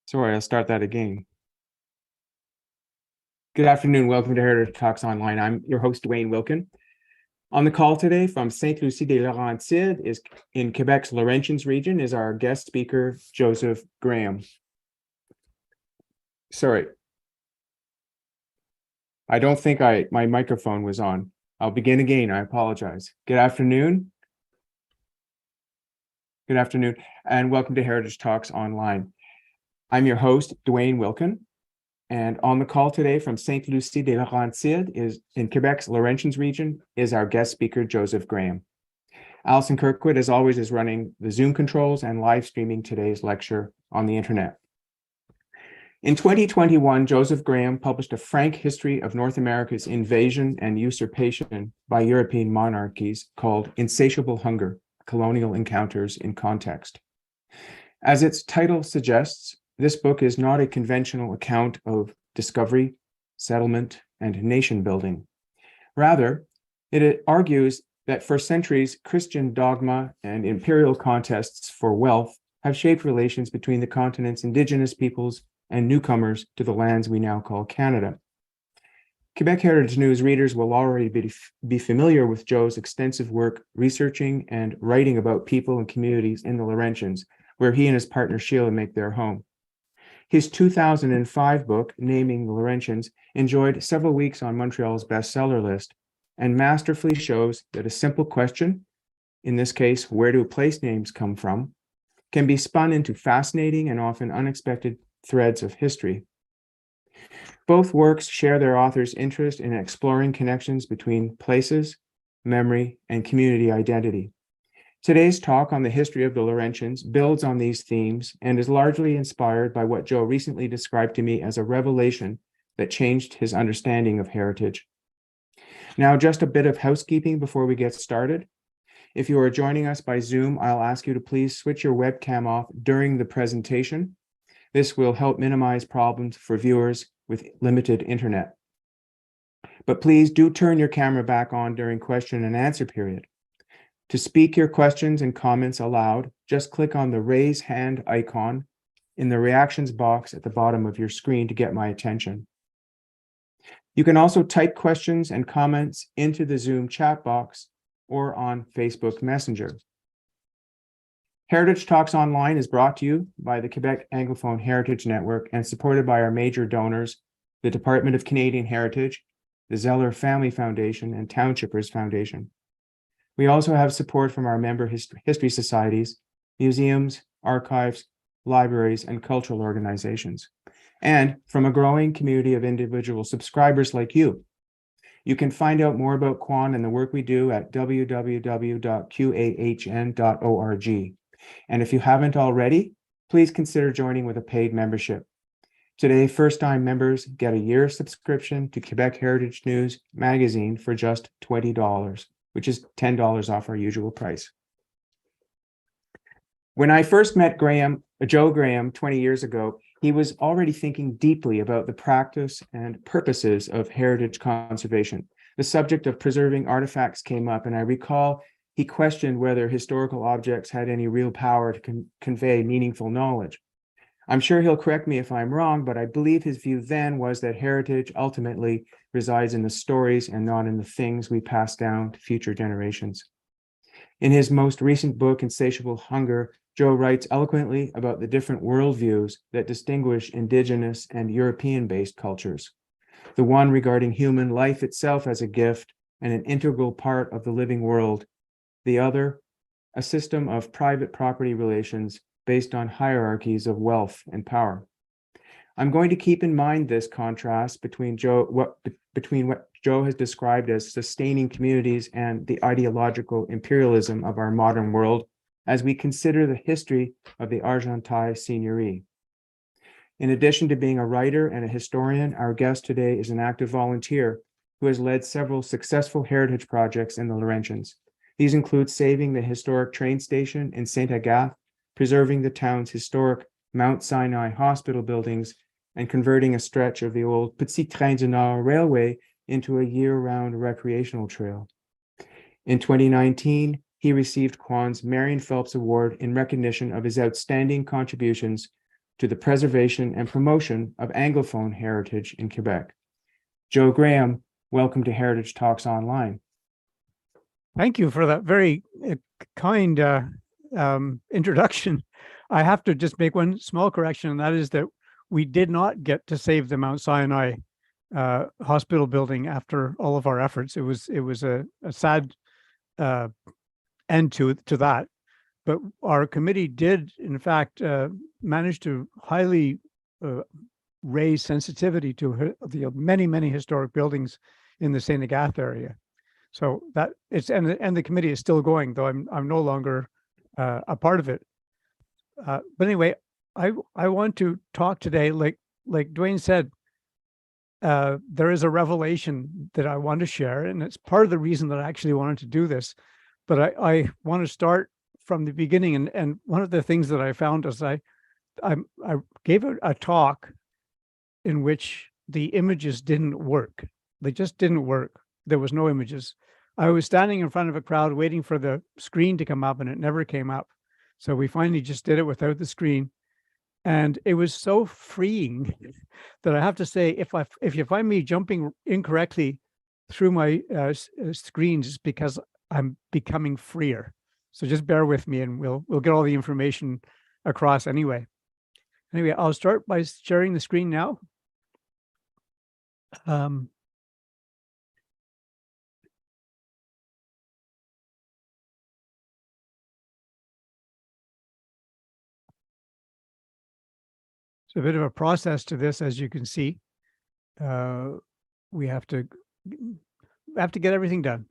Sorry, I'll start that again. Good afternoon. Welcome to Heritage Talks Online. I'm your host, Dwayne Wilkin. On the call today from Sainte-Lucie-des-Laurentides is in Quebec's Laurentians region is our guest speaker, Joseph Graham. Sorry. I don't think my microphone was on. I'll begin again. I apologize. Good afternoon. Good afternoon, and welcome to Heritage Talks Online. I'm your host, Dwayne Wilkin. And on the call today from Sainte-Lucie-des-Laurentides is in Quebec's Laurentians region is our guest speaker, Joseph Graham. Alison Kirkwood, as always, is running the Zoom controls and live streaming today's lecture on the internet. In 2021, Joseph Graham published a frank history of North America's invasion and usurpation by European monarchies called Insatiable Hunger: Colonial Encounters in Context. As its title suggests, this book is not a conventional account of discovery, settlement, and nation building. Rather, it argues that for centuries, Christian dogma and imperial contests for wealth have shaped relations between the continent's indigenous peoples and newcomers to the lands we now call Canada. Quebec Heritage News readers will already be familiar with Joe's extensive work researching and writing about people and communities in the Laurentians, where he and his partner Sheila make their home. His 2005 book, Naming the Laurentians, enjoyed several weeks on Montreal's bestseller list and masterfully shows that a simple question, in this case, where do place names come from, can be spun into fascinating and often unexpected threads of history. Both works share their author's interest in exploring connections between places, memory, and community identity. Today's talk on the history of the Laurentians builds on these themes and is largely inspired by what Joe recently described to me as a revelation that changed his understanding of heritage. Now, just a bit of housekeeping before we get started. If you are joining us by Zoom, I'll ask you to please switch your webcam off during the presentation. This will help minimize problems for viewers with limited internet. But please do turn your camera back on during question and answer period. To speak your questions and comments aloud, just click on the raise hand icon in the reactions box at the bottom of your screen to get my attention. You can also type questions and comments into the Zoom chat box or on Facebook Messenger. Heritage Talks Online is brought to you by the Quebec Anglophone Heritage Network and supported by our major donors, the Department of Canadian Heritage, the Zeller Family Foundation, and Townshippers Foundation. We also have support from our member history societies, museums, archives, libraries, and cultural organizations, and from a growing community of individual subscribers like you. You can find out more about Quan and the work we do at www.qahn.org. And if you haven't already, please consider joining with a paid membership. Today, first-time members get a year subscription to Quebec Heritage News magazine for just $20. Which is $10 off our usual price. When I first met Joe Graham 20 years ago, he was already thinking deeply about the practice and purposes of heritage conservation. The subject of preserving artifacts came up, and I recall he questioned whether historical objects had any real power to convey meaningful knowledge. I'm sure he'll correct me if I'm wrong, but I believe his view then was that heritage ultimately resides in the stories and not in the things we pass down to future generations. In his most recent book, Insatiable Hunger, Joe writes eloquently about the different worldviews that distinguish Indigenous and European-based cultures. The one regarding human life itself as a gift and an integral part of the living world. The other, a system of private property relations based on hierarchies of wealth and power. I'm going to keep in mind this contrast between what Joe has described as sustaining communities and the ideological imperialism of our modern world as we consider the history of the Argenteuil Seigneurie. In addition to being a writer and a historian, our guest today is an active volunteer who has led several successful heritage projects in the Laurentians. These include saving the historic train station in Saint-Agathe, preserving the town's historic Mount Sinai hospital buildings, and converting a stretch of the old Petit Train du Nord railway into a year-round recreational trail. In 2019, he received Quan's Marion Phelps Award in recognition of his outstanding contributions to the preservation and promotion of Anglophone heritage in Quebec. Joe Graham, welcome to Heritage Talks Online. Thank you for that very kind introduction. I have to just make one small correction, and that is that we did not get to save the Mount Sinai hospital building after all of our efforts. It was a sad end to that. But our committee did, in fact, manage to highly raise sensitivity to the many historic buildings in the Saint Agathe area. So that it's and the committee is still going, though I'm no longer a part of it. But anyway, I want to talk today, like Dwayne said, there is a revelation that I want to share, and it's part of the reason that I actually wanted to do this. But I want to start from the beginning, and one of the things that I found is I gave a talk in which the images didn't work. They just didn't work. There was no images. I was standing in front of a crowd waiting for the screen to come up, and it never came up. So we finally just did it without the screen. And it was so freeing that I have to say, if you find me jumping incorrectly through my screens, it's because I'm becoming freer. So just bear with me, and we'll get all the information across anyway. Anyway, I'll start by sharing the screen now. It's a bit of a process to this, as you can see. We have to get everything done,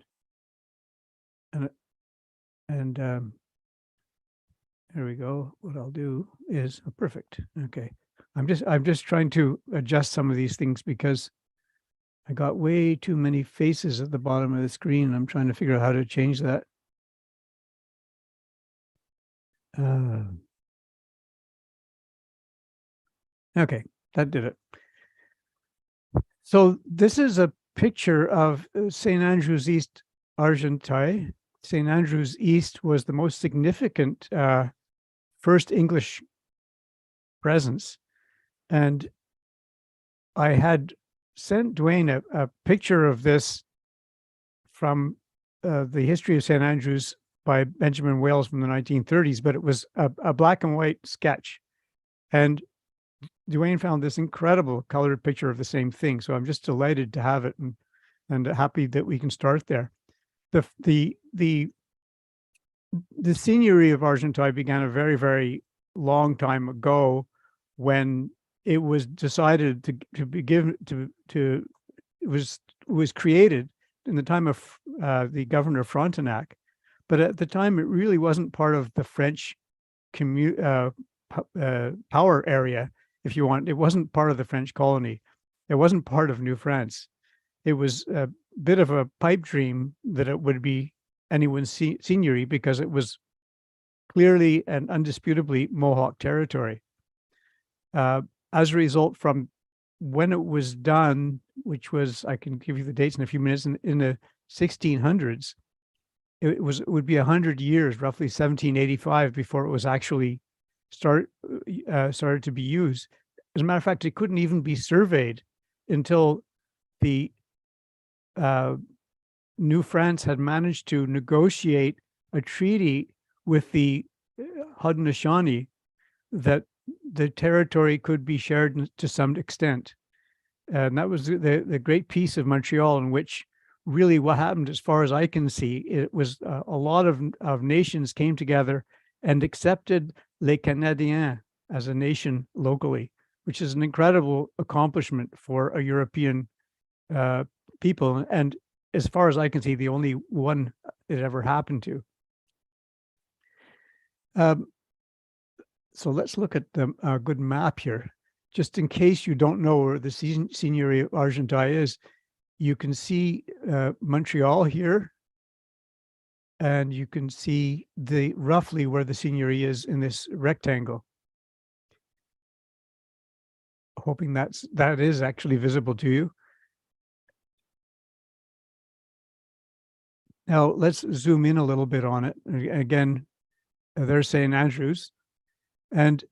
and there we go. What I'll do is perfect. Okay, I'm just trying to adjust some of these things because I got way too many faces at the bottom of the screen. I'm trying to figure out how to change that. Okay, that did it. So this is a picture of St. Andrew's East, Argenteuil. St. Andrew's East was the most significant first English presence. And I had sent Dwayne a picture of this from the history of St. Andrews by Benjamin Wales from the 1930s, but it was a black and white sketch. And Dwayne found this incredible colored picture of the same thing. So I'm just delighted to have it and happy that we can start there. The Seigneurie of Argenteuil began a very long time ago when it was decided to be given to it was created in the time of the governor Frontenac, but at the time it really wasn't part of the French power area, if you want. It wasn't part of the French colony. It wasn't part of New France. It was a bit of a pipe dream that it would be anyone's seigneury because it was clearly and undisputably Mohawk territory. As a result, from when it was done, which was, I can give you the dates in a few minutes, in the 1600s, it would be 100 years, roughly 1785, before it was actually started to be used. As a matter of fact, it couldn't even be surveyed until the New France had managed to negotiate a treaty with the Haudenosaunee that the territory could be shared to some extent. And that was the Great Peace of Montreal, in which really what happened, as far as I can see, it was a lot of nations came together and accepted les Canadiens as a nation locally, which is an incredible accomplishment for a European people. And as far as I can see, the only one it ever happened to. So let's look at the good map here. Just in case you don't know where the Seigneurie of Argenteuil is, you can see Montreal here, and you can see roughly where the Seigneurie is in this rectangle. Hoping that is actually visible to you. Now let's zoom in a little bit on it. Again, there's St. Andrews, and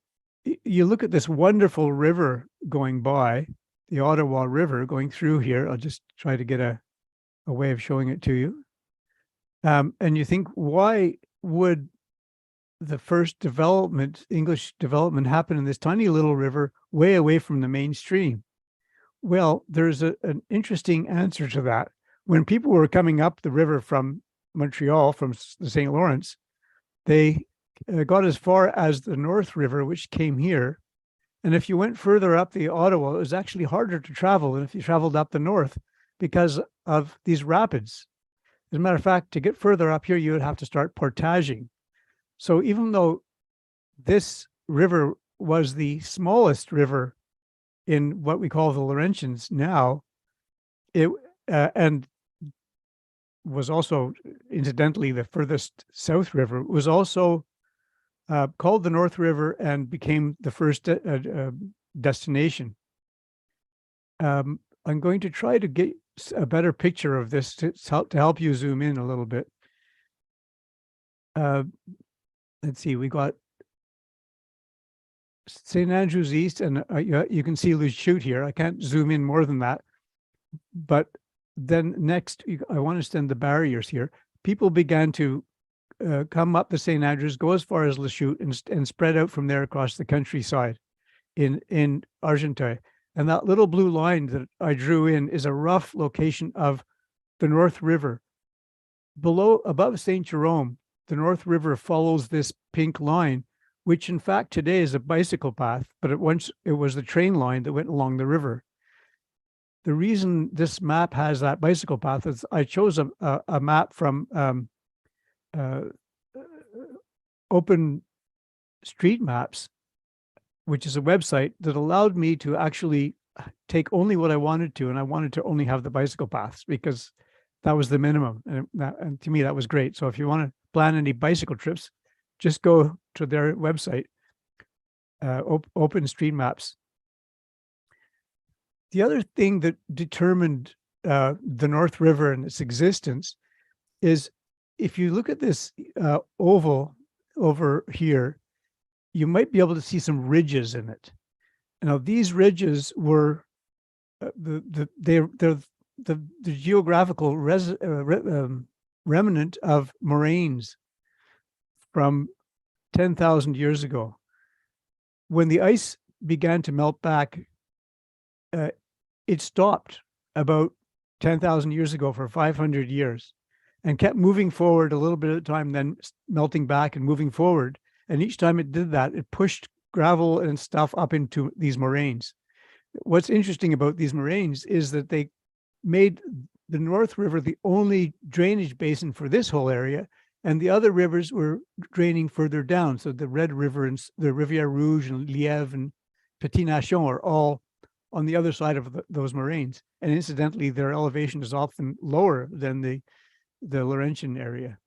you look at this wonderful river going by, the Ottawa River going through here. I'll just try to get a way of showing it to you. And you think, why would the first development, English development, happen in this tiny little river way away from the mainstream? Well, there's an interesting answer to that. When people were coming up the river from Montreal, from the St. Lawrence, they got as far as the North River, which came here. And if you went further up the Ottawa, it was actually harder to travel than if you traveled up the north because of these rapids. As a matter of fact, to get further up here, you would have to start portaging. So even though this river was the smallest river in what we call the Laurentians now, it and was also, incidentally, the furthest south river, was also called the North River and became the first destination. I'm going to try to get a better picture of this to help you zoom in a little bit. Let's see, we got St. Andrew's East, and you can see Lachute here. I can't zoom in more than that. But then next, I want to extend the barriers here. People began to come up the St. Andrews, go as far as Lachute, and spread out from there across the countryside in Argenteuil. And that little blue line that I drew in is a rough location of the North River. Above St. Jerome, the North River follows this pink line, which in fact today is a bicycle path, but once it was the train line that went along the river. The reason this map has that bicycle path is I chose a map from Open Street Maps, which is a website that allowed me to actually take only what I wanted to, and I wanted to only have the bicycle paths because that was the minimum, and to me that was great. So if you want to plan any bicycle trips, just go to their website, Open Street Maps. The other thing that determined the North River and its existence is, if you look at this oval over here, you might be able to see some ridges in it. Now, these ridges were they're the geographical remnant of moraines from 10,000 years ago. When the ice began to melt back, it stopped about 10,000 years ago for 500 years and kept moving forward a little bit at a time, then melting back and moving forward. And each time it did that, it pushed gravel and stuff up into these moraines. What's interesting about these moraines is that they made the North River the only drainage basin for this whole area, and the other rivers were draining further down. So the Red River and the Rivière Rouge and Lièvre and Petit Nation are all on the other side of those moraines. And incidentally, their elevation is often lower than the Laurentian area.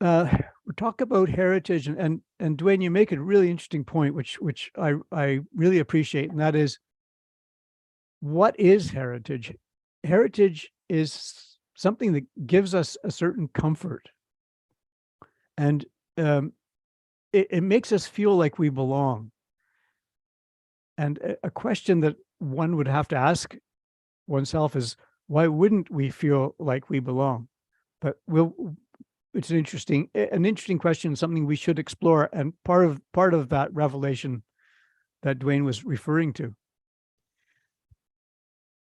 We talk about heritage, and Dwayne, you make a really interesting point, which I really appreciate, and that is, what is heritage? Heritage is something that gives us a certain comfort, and it makes us feel like we belong. And a question that one would have to ask oneself is, why wouldn't we feel like we belong? But it's an interesting question, something we should explore, and part of that revelation that Dwayne was referring to.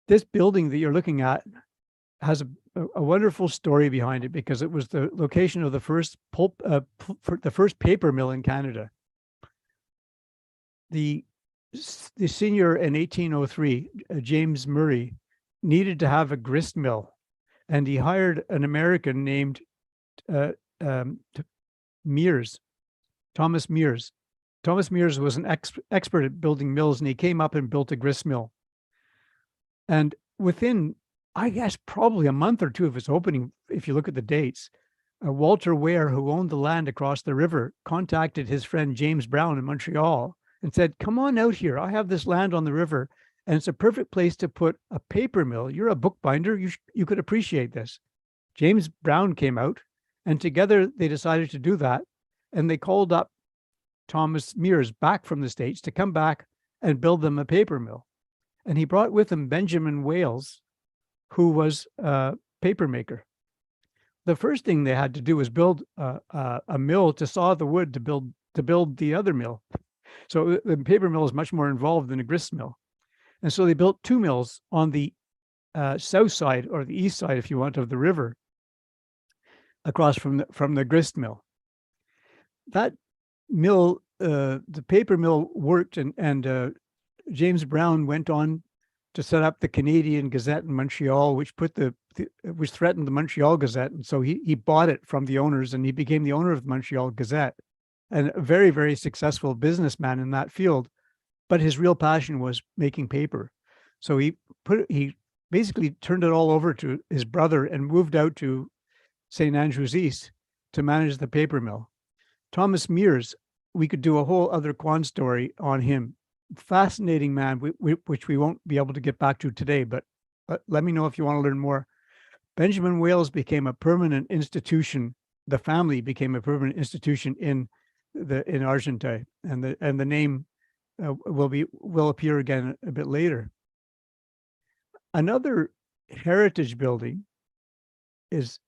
This building that you're looking at has a wonderful story behind it, because it was the location of the first paper mill in Canada. The seigneur in 1803, James Murray, needed to have a grist mill, and he hired an American named Mears, Thomas Mears. Thomas Mears was an expert at building mills, and he came up and built a grist mill. And within, I guess, probably a month or two of its opening, if you look at the dates, Walter Ware, who owned the land across the river, contacted his friend James Brown in Montreal and said, "Come on out here. I have this land on the river, and it's a perfect place to put a paper mill. You're a bookbinder. You could appreciate this." James Brown came out, and together they decided to do that. and they called up Thomas Mears back from the States to come back and build them a paper mill. And he brought with him Benjamin Wales, who was a paper maker. The first thing they had to do was build a mill to saw the wood to build the other mill. So the paper mill is much more involved than a grist mill. And so they built two mills on the south side, or the east side, if you want, of the river, across from the grist mill. That mill, the paper mill worked, and James Brown went on to set up the Canadian Gazette in Montreal, which which threatened the Montreal Gazette. And so he bought it from the owners, and he became the owner of the Montreal Gazette, and a very, very successful businessman in that field. But his real passion was making paper. So he basically turned it all over to his brother and moved out to St. Andrews East to manage the paper mill. Thomas Mears, we could do a whole other Quan story on him. Fascinating man, which we won't be able to get back to today, but let me know if you want to learn more. Benjamin Wales became a permanent institution. The family became a permanent institution in Argenteuil, and the name will appear again a bit later. Another heritage building is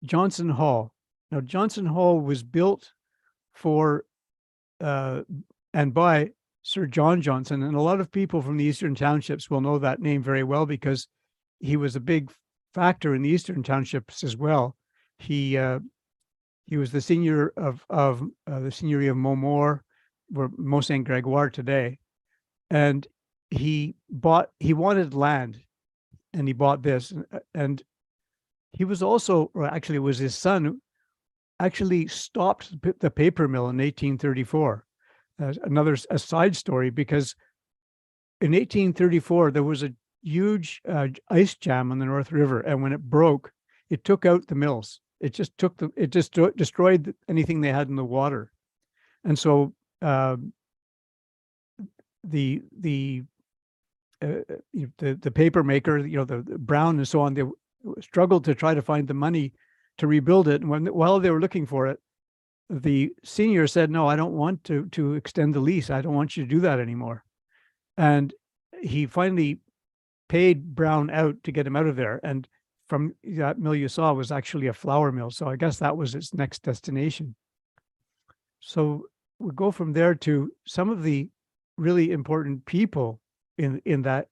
Johnson Hall. Now, Johnson Hall was built for and by Sir John Johnson, and a lot of people from the Eastern Townships will know that name very well because he was a big factor in the Eastern Townships as well. He was the seigneur of the Seigneurie of Montmort, or Mont Saint Gregoire today, and he wanted land, and he bought this, and he was also, or actually it was his son who actually stopped the paper mill in 1834. A side story, because in 1834 there was a huge ice jam on the North River, and when it broke, it took out the mills. It just destroyed anything they had in the water, and so the paper maker, the Brown and so on, they struggled to try to find the money to rebuild it. And while they were looking for it, the senior said, "No, I don't want to extend the lease. I don't want you to do that anymore." And he finally paid Brown out to get him out of there. And from that mill you saw was actually a flour mill. So I guess that was its next destination. So we go from there to some of the really important people that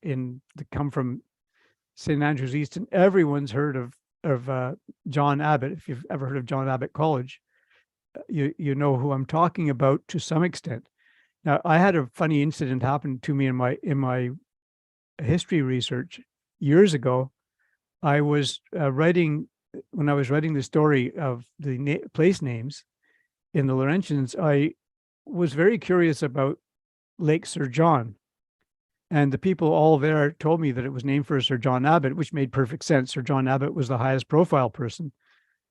come from St. Andrews East, and everyone's heard of John Abbott. If you've ever heard of John Abbott College, you know who I'm talking about to some extent. Now, I had a funny incident happen to me in my history research years ago. I was when I was writing the story of the place names in the Laurentians, I was very curious about Lake Sir John. And the people all there told me that it was named for Sir John Abbott, which made perfect sense. Sir John Abbott was the highest profile person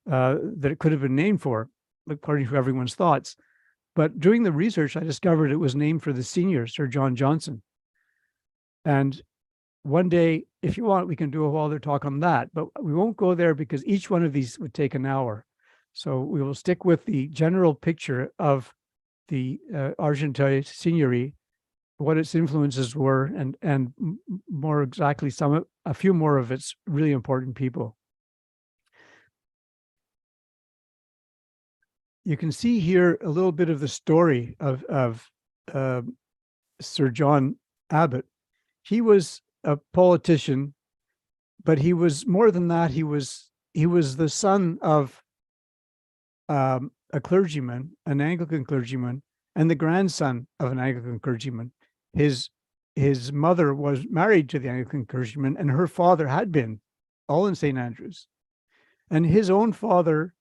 that it could have been named for, according to everyone's thoughts. But doing the research, I discovered it was named for the senior, Sir John Johnson. And one day, if you want, we can do a whole other talk on that, but we won't go there because each one of these would take an hour. So we will stick with the general picture of the Argenteuil Seigneurie, what its influences were, and more exactly a few more of its really important people. You can see here a little bit of the story of Sir John Abbott. He was a politician, but he was more than that. He was the son of a clergyman, an Anglican clergyman, and the grandson of an Anglican clergyman. His mother was married to the Anglican clergyman, and her father had been, all in St. Andrews. And his own father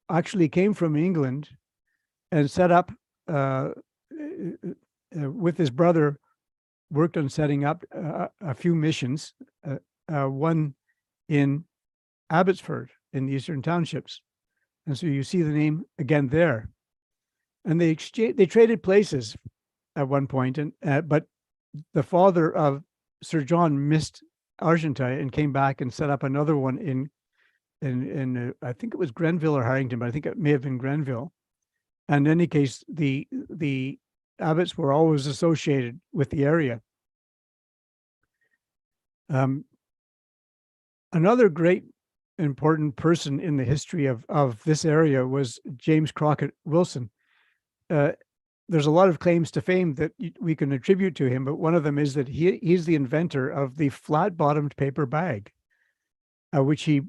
actually came from England and set up, with his brother, worked on setting up a few missions, one in Abbotsford in the Eastern Townships. And so you see the name again there. And they traded places at one point, but the father of Sir John missed Argenteuil and came back and set up another one I think it was Grenville or Harrington, but I think it may have been Grenville. And in any case, the abbots were always associated with the area. Another great important person in the history of this area was James Crockett Wilson. There's a lot of claims to fame that we can attribute to him, but one of them is that he's the inventor of the flat-bottomed paper bag, which he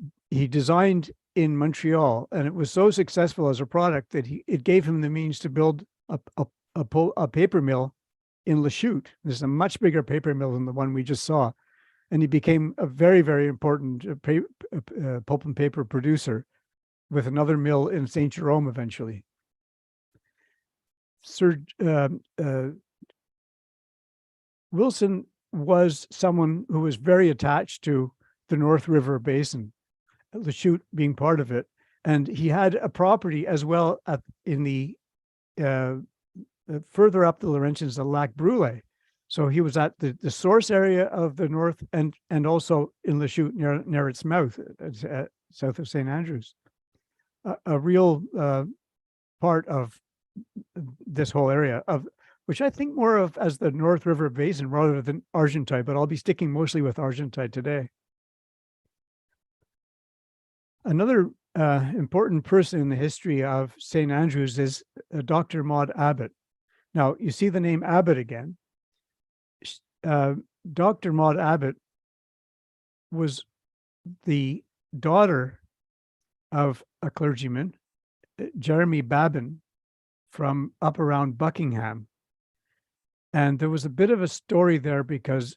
designed in Montreal, and it was so successful as a product that it gave him the means to build a paper mill in Lachute. This is a much bigger paper mill than the one we just saw, and he became a very, very important pulp and paper producer, with another mill in Saint Jerome eventually. Sir Wilson was someone who was very attached to the North River Basin, Lachute being part of it, and he had a property as well in the further up the Laurentians, the Lac Brule. So he was at the source area of the north and also in Lachute near its mouth, south of St. Andrews. A real part of this whole area, which I think more of as the North River Basin rather than Argenteuil, but I'll be sticking mostly with Argenteuil today. Another important person in the history of St. Andrews is Dr. Maud Abbott. Now, you see the name Abbott again. Dr. Maud Abbott was the daughter of a clergyman, Jeremy Babin, from up around Buckingham. And there was a bit of a story there because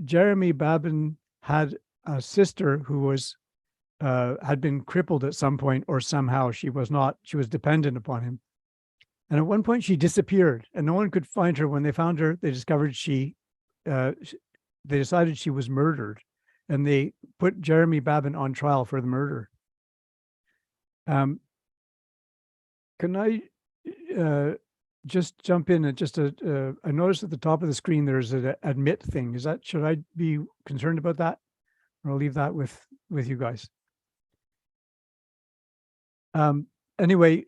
Jeremy Babin had a sister who was had been crippled at some point, or somehow she was dependent upon him. And at one point she disappeared and no one could find her. When they found her, they discovered they decided she was murdered, and they put Jeremy Babin on trial for the murder. Can I just jump in and I noticed at the top of the screen there's an admit thing. Should I be concerned about that, or I'll leave that with you guys? Anyway,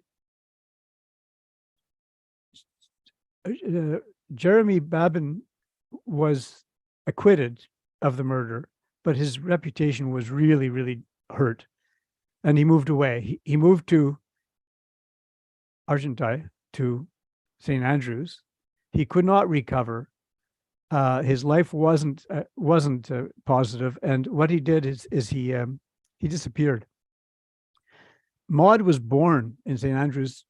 Jeremy Babin was acquitted of the murder, but his reputation was really, really hurt, and he moved away. He moved to Argenteuil, to St. Andrews. He could not recover. His life wasn't positive, and what he did is he disappeared. Maud was born in St. Andrews,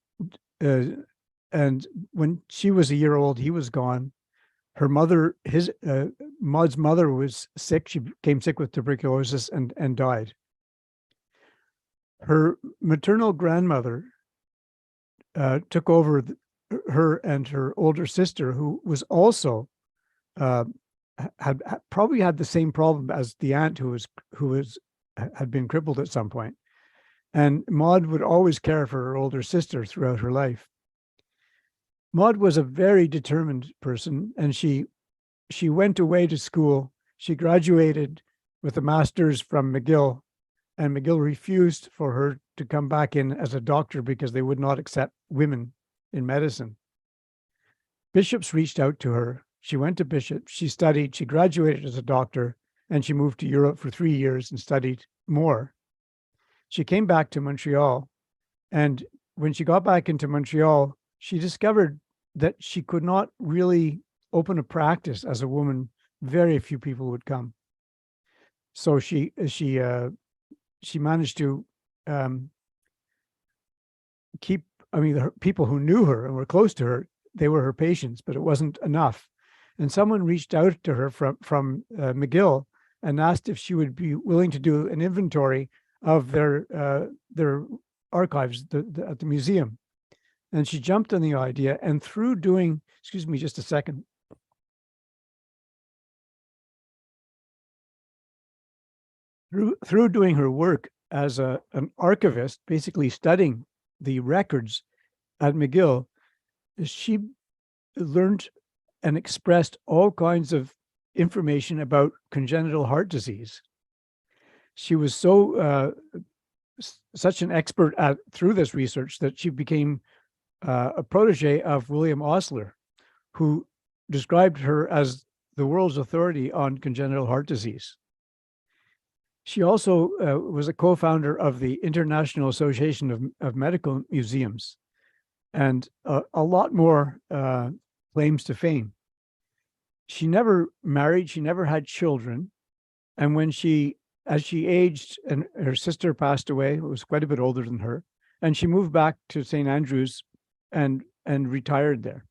and when she was a year old, he was gone. Her mother, Maud's mother, was sick. She became sick with tuberculosis and died. Her maternal grandmother took over her and her older sister, who was also had probably had the same problem as the aunt who had been crippled at some point. And Maud would always care for her older sister throughout her life. Maud was a very determined person, and she went away to school. She graduated with a master's from McGill, and McGill refused for her to come back in as a doctor because they would not accept women in medicine. Bishops reached out to her. She went to Bishop. She studied. She graduated as a doctor, and she moved to Europe for 3 years and studied more. She came back to Montreal, and when she got back into Montreal, she discovered that she could not really open a practice as a woman. Very few people would come. So she managed to keep, the people who knew her and were close to her, they were her patients, but it wasn't enough. And someone reached out to her from McGill and asked if she would be willing to do an inventory of their archives at the museum. And she jumped on the idea, and through doing, excuse me just a second. Through doing her work as an archivist, basically studying the records at McGill, she learned and expressed all kinds of information about congenital heart disease. She was such an expert through this research that she became a protege of William Osler, who described her as the world's authority on congenital heart disease. She also was a co-founder of the International Association of Medical Museums, and a lot more claims to fame. She never married, she never had children, and as she aged and her sister passed away, who was quite a bit older than her, and she moved back to St. Andrews and retired there.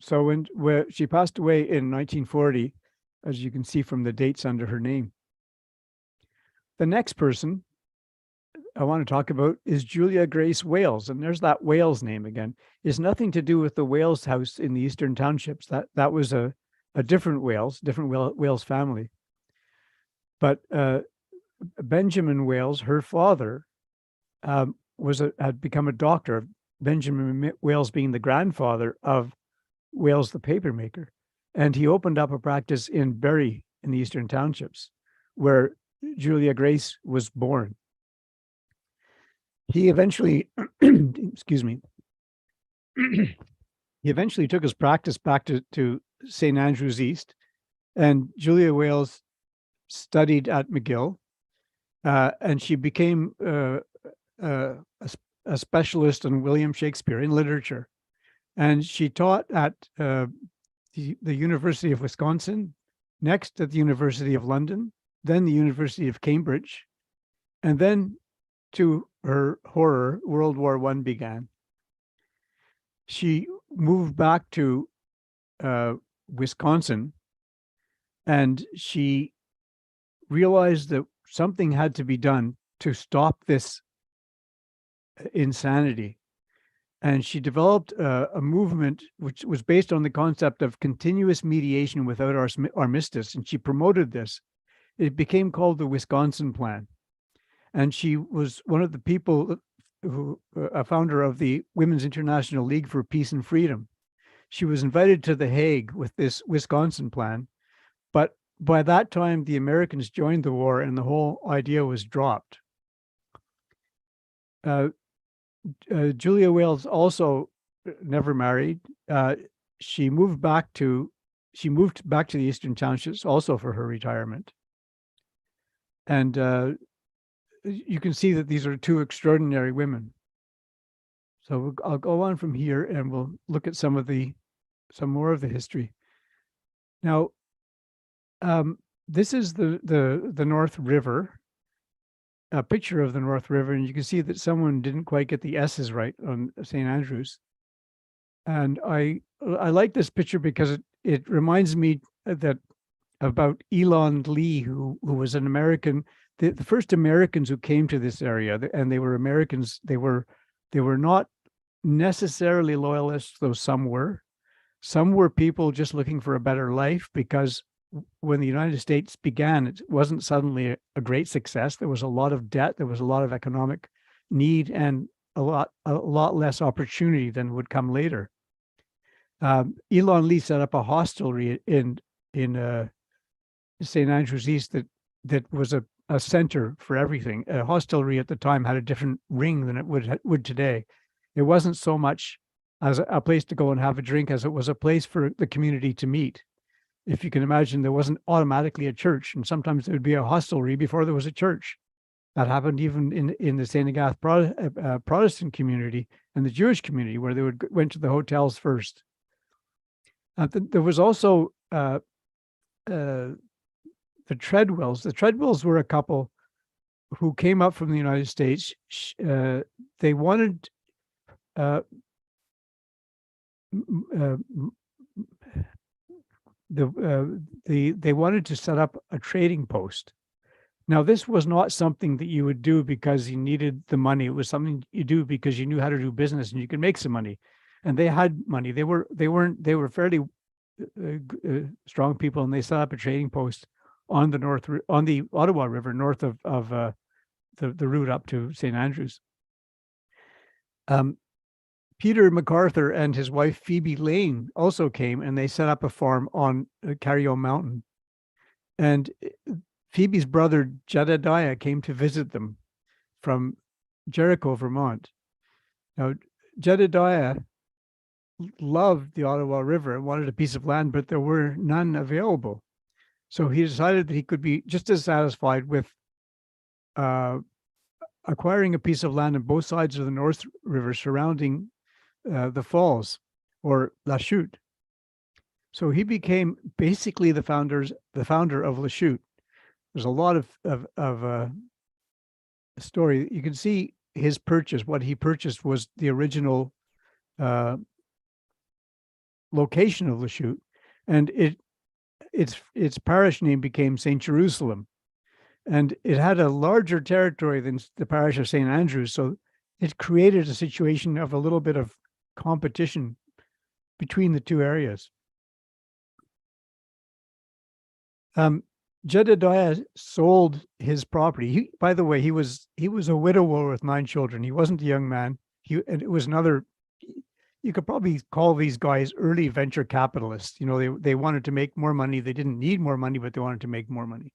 So when she passed away in 1940, as you can see from the dates under her name. The next person I want to talk about is Julia Grace Wales, and there's that Wales name again. It's nothing to do with the Wales house in the Eastern Townships. That was a different Wales family. But Benjamin Wales, her father, had become a doctor. Benjamin Wales being the grandfather of Wales the papermaker, and he opened up a practice in Bury in the Eastern Townships, where Julia Grace was born. He eventually, excuse me, he eventually took his practice back to St. Andrews East, and Julia Wales studied at McGill, and she became a specialist in William Shakespeare in literature. And she taught at the University of Wisconsin, next at the University of London, then the University of Cambridge, and then, to her horror, World War I began. She moved back to Wisconsin, and she realized that something had to be done to stop this insanity. And she developed a movement which was based on the concept of continuous mediation without armistice, and she promoted this. It became called the Wisconsin Plan. And she was one of the people who, a founder of the Women's International League for Peace and Freedom. She was invited to The Hague with this Wisconsin Plan, but by that time, the Americans joined the war and the whole idea was dropped. Julia Wales also never married. She moved back to the Eastern Townships also for her retirement. And you can see that these are two extraordinary women. So I'll go on from here and we'll look at some more of the history. Now, this is the North River, a picture of the North River, and you can see that someone didn't quite get the S's right on St. Andrews. And I like this picture because it reminds me that about Elon Lee, who was an American, the first Americans who came to this area, and they were Americans. They were not necessarily loyalists, though some were. Some were people just looking for a better life, because when the United States began, it wasn't suddenly a great success. There was a lot of debt, there was a lot of economic need, and a lot less opportunity than would come later. Elon Lee set up a hostelry in St. Andrews East that was a center for everything. A hostelry at the time had a different ring than it would today. It wasn't so much as a place to go and have a drink as it was a place for the community to meet. If you can imagine, there wasn't automatically a church, and sometimes there would be a hostelry before there was a church. That happened even in the St. Agathe Protestant community and the Jewish community, where they went to the hotels first. There was also the Treadwells. The Treadwells were a couple who came up from the United States. They wanted they wanted to set up a trading post. Now, this was not something that you would do because you needed the money. It was something you do because you knew how to do business and you could make some money. And they had money. They were fairly strong people, and they set up a trading post on the Ottawa River, north of the route up to St. Andrews. Peter MacArthur and his wife Phoebe Lane also came, and they set up a farm on Carrion Mountain. And Phoebe's brother Jedediah came to visit them from Jericho, Vermont. Now, Jedediah loved the Ottawa River and wanted a piece of land, but there were none available. So he decided that he could be just as satisfied with acquiring a piece of land on both sides of the North River surrounding the falls, or La Chute. So he became basically the founder of La Chute. There's a lot of story. You can see his purchase. What he purchased was the original location of La Chute, and its parish name became St. Jerusalem, and it had a larger territory than the parish of St. Andrews. So it created a situation of a little bit of competition between the two areas. Jedediah sold his property. By the way, he was a widower with 9 children. He wasn't a young man. And it was another. You could probably call these guys early venture capitalists. You know, they wanted to make more money. They didn't need more money, but they wanted to make more money.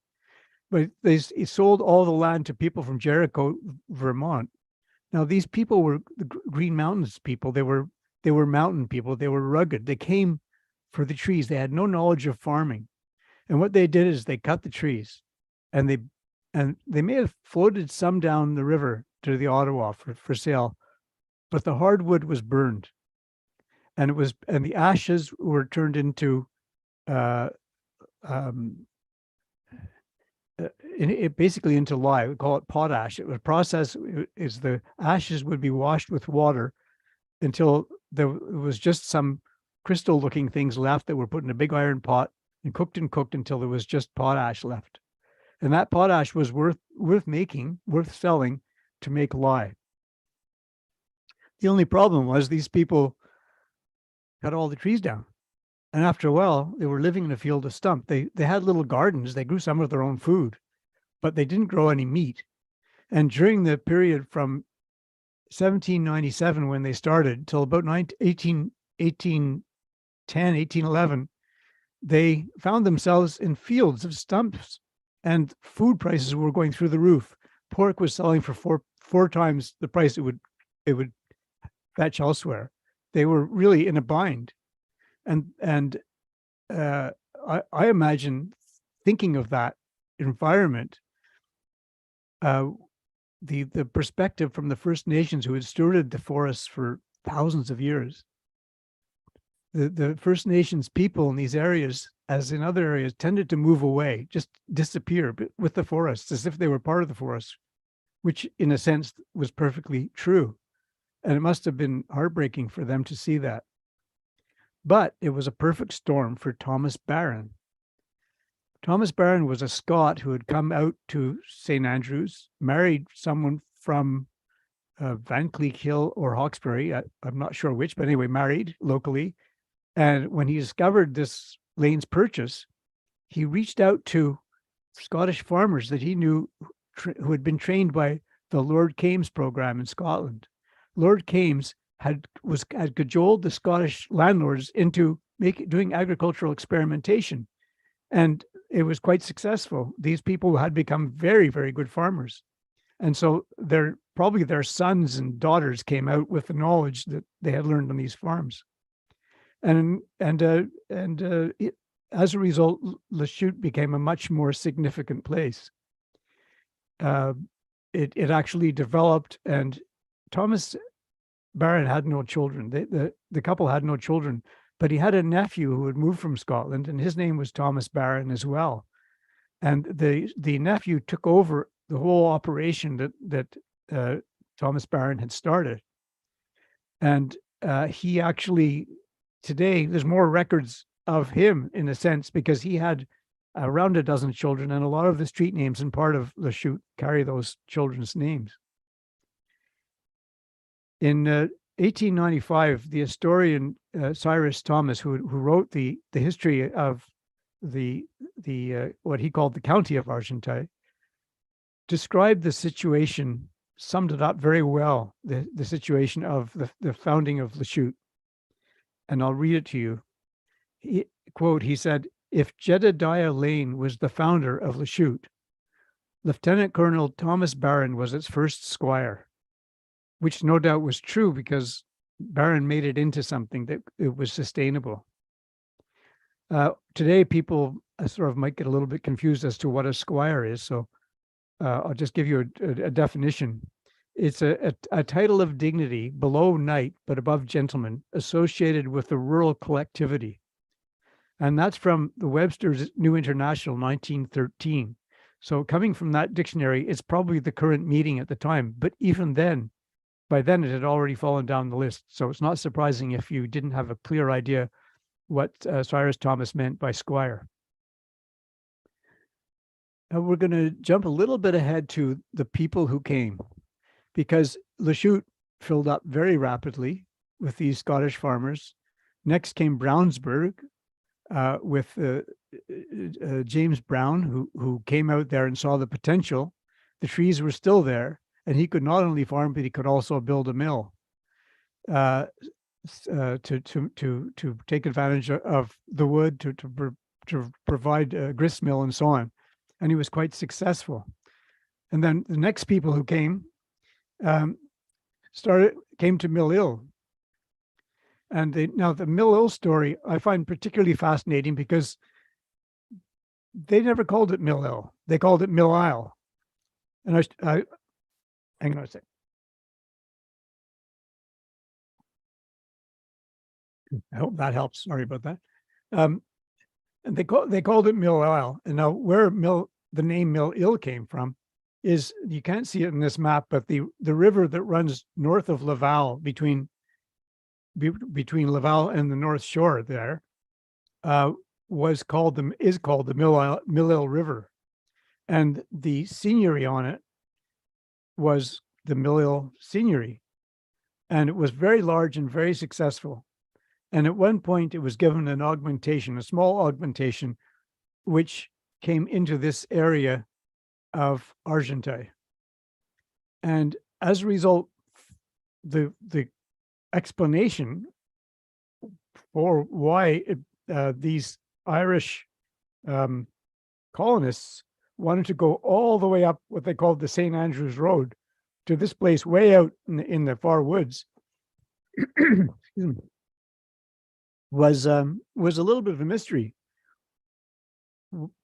But he sold all the land to people from Jericho, Vermont. Now, these people were the Green Mountains people. They were mountain people. They were rugged. They came for the trees. They had no knowledge of farming. And what they did is they cut the trees, and they may have floated some down the river to the Ottawa for sale, but the hardwood was burned, and the ashes were turned into basically into lye. We call it potash. It was processed. The ashes would be washed with water until there was just some crystal-looking things left that were put in a big iron pot and cooked until there was just potash left. And that potash was worth selling to make lye. The only problem was these people cut all the trees down. And after a while, they were living in a field of stump. They had little gardens. They grew some of their own food, but they didn't grow any meat. And during the period from 1797, when they started, till about 1810, 1811, they found themselves in fields of stumps, and food prices were going through the roof. Pork was selling for four times the price it would fetch elsewhere. They were really in a bind. And I imagine, thinking of that environment, the perspective from the First Nations who had stewarded the forests for thousands of years. The First Nations people in these areas, as in other areas, tended to move away, just disappear with the forests, as if they were part of the forest, which in a sense was perfectly true. And it must have been heartbreaking for them to see that. But it was a perfect storm for Thomas Barron. Thomas Barron was a Scot who had come out to St. Andrews, married someone from Van Cleek Hill or Hawkesbury. I'm not sure which, but anyway, married locally. And when he discovered this Lane's purchase, he reached out to Scottish farmers that he knew who had been trained by the Lord Kames program in Scotland. Lord Kames had cajoled the Scottish landlords into doing agricultural experimentation, and it was quite successful. These people had become very, very good farmers, and so probably their sons and daughters came out with the knowledge that they had learned on these farms, and as a result, La Chute became a much more significant place. It actually developed, and Thomas Barron had no children. The couple had no children, but he had a nephew who had moved from Scotland, and his name was Thomas Barron as well. And the nephew took over the whole operation that Thomas Barron had started. And he actually, today, there's more records of him in a sense, because he had around a dozen children, and a lot of the street names in part of La Chute carry those children's names. In 1895, the historian Cyrus Thomas, who wrote the history of the what he called the county of Argenteuil, described the situation, summed it up very well, the situation of the founding of La Chute. And I'll read it to you. He said, if Jedediah Lane was the founder of Lachute, Lieutenant Colonel Thomas Barron was its first squire, which no doubt was true because Barron made it into something that it was sustainable. Today, people sort of might get a little bit confused as to what a squire is. So I'll just give you a definition. It's a title of dignity below knight, but above gentleman, associated with the rural collectivity. And that's from the Webster's New International, 1913. So coming from that dictionary, it's probably the current meaning at the time. But even then, by then it had already fallen down the list. So it's not surprising if you didn't have a clear idea what Cyrus Thomas meant by squire. Now we're going to jump a little bit ahead to the people who came, because Lachute filled up very rapidly with these Scottish farmers. Next came Brownsburg with James Brown, who came out there and saw the potential. The trees were still there, and he could not only farm, but he could also build a mill to take advantage of the wood, to provide a grist mill and so on. And he was quite successful. And then the next people who came came to Mill Hill. And now the Mill Hill story I find particularly fascinating because they never called it Mill Hill. They called it Mill Isle. And hang on a sec. I hope that helps. Sorry about that. And they called it Mill Isle. And now where the name Mill Hill came from is, you can't see it in this map, but the river that runs north of Laval between Laval and the North Shore there is called the Mill Hill River, and the seigneury on it was the Mill Hill Seigneurie, and it was very large and very successful. And at one point, it was given an augmentation, a small augmentation, which came into this area of Argenteuil. And as a result, the explanation for why these Irish colonists wanted to go all the way up what they called the St. Andrews Road to this place way out in the far woods was a little bit of a mystery.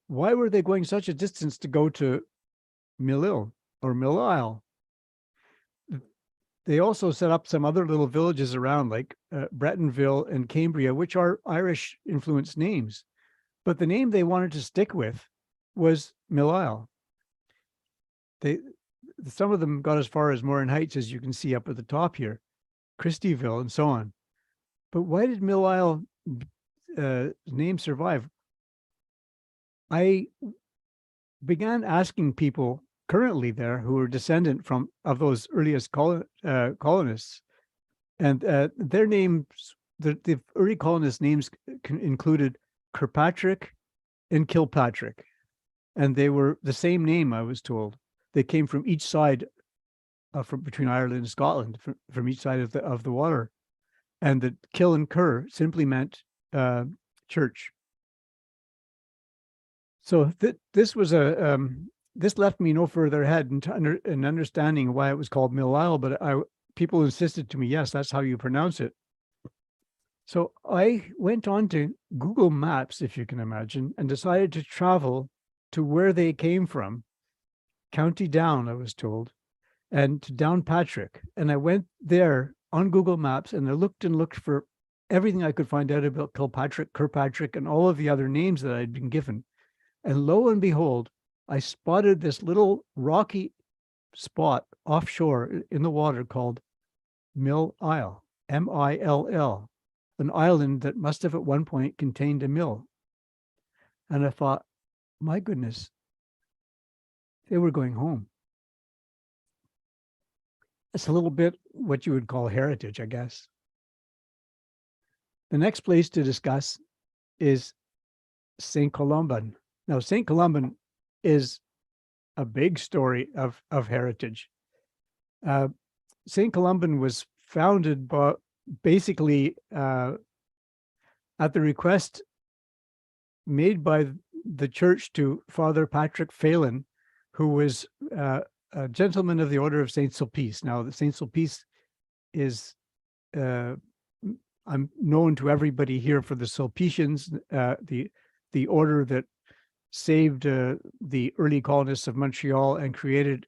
Why were they going such a distance to go to Mill Hill or Mill Isle? They also set up some other little villages around, like Bretonville and Cambria, which are Irish influenced names. But the name they wanted to stick with was Mill Isle. Some of them got as far as Morin Heights, as you can see up at the top here, Christyville and so on. But why did Mill Isle name survive? I began asking people currently there who are descendant of those earliest colonists, and their names, the early colonist names included Kirkpatrick and Kilpatrick, and they were the same name, I was told. They came from each side, from between Ireland and Scotland, from each side of the water, and the Kill and Ker simply meant church. So this was this left me no further ahead in understanding why it was called Mill Isle, but people insisted to me, yes, that's how you pronounce it. So I went on to Google Maps, if you can imagine, and decided to travel to where they came from, County Down, I was told, and to Downpatrick. And I went there on Google Maps, and I looked and looked for everything I could find out about Kilpatrick, Kirkpatrick, and all of the other names that I'd been given. And lo and behold, I spotted this little rocky spot offshore in the water called Mill Isle, M-I-L-L, an island that must have at one point contained a mill. And I thought, my goodness, they were going home. It's a little bit what you would call heritage, I guess. The next place to discuss is St. Columban. Now, St. Columban is a big story of heritage. St. Columban was founded basically at the request made by the church to Father Patrick Phelan, who was a gentleman of the Order of Saint Sulpice. Now, the Saint Sulpice is I'm known to everybody here for the Sulpicians, the order that saved the early colonists of Montreal and created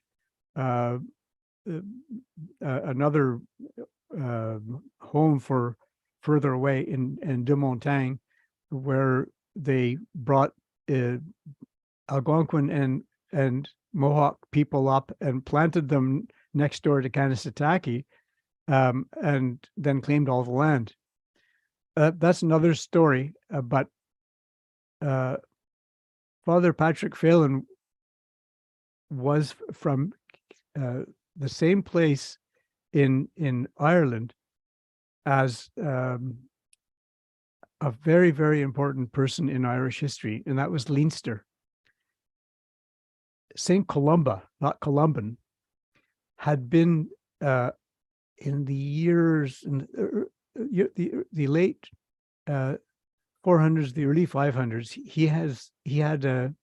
another home for further away in de Montagne, where they brought Algonquin and Mohawk people up and planted them next door to Kanesatake, and then claimed all the land. That's another story, but Father Patrick Phelan was from the same place in Ireland as a very, very important person in Irish history, and that was Leinster. Saint Columba, not Columban, had been in the years in the late 400s, the early 500s. He had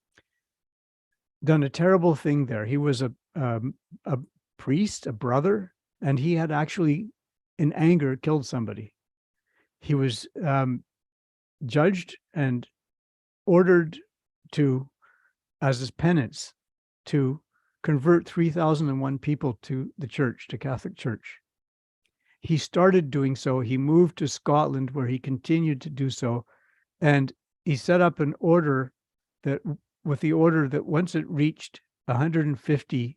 done a terrible thing there. He was a priest, a brother, and he had actually, in anger, killed somebody. He was judged and ordered to, as his penance, to convert 3,001 people to the church, to Catholic Church. He started doing so. He moved to Scotland, where he continued to do so, and he set up an order that, with the order that once it reached 150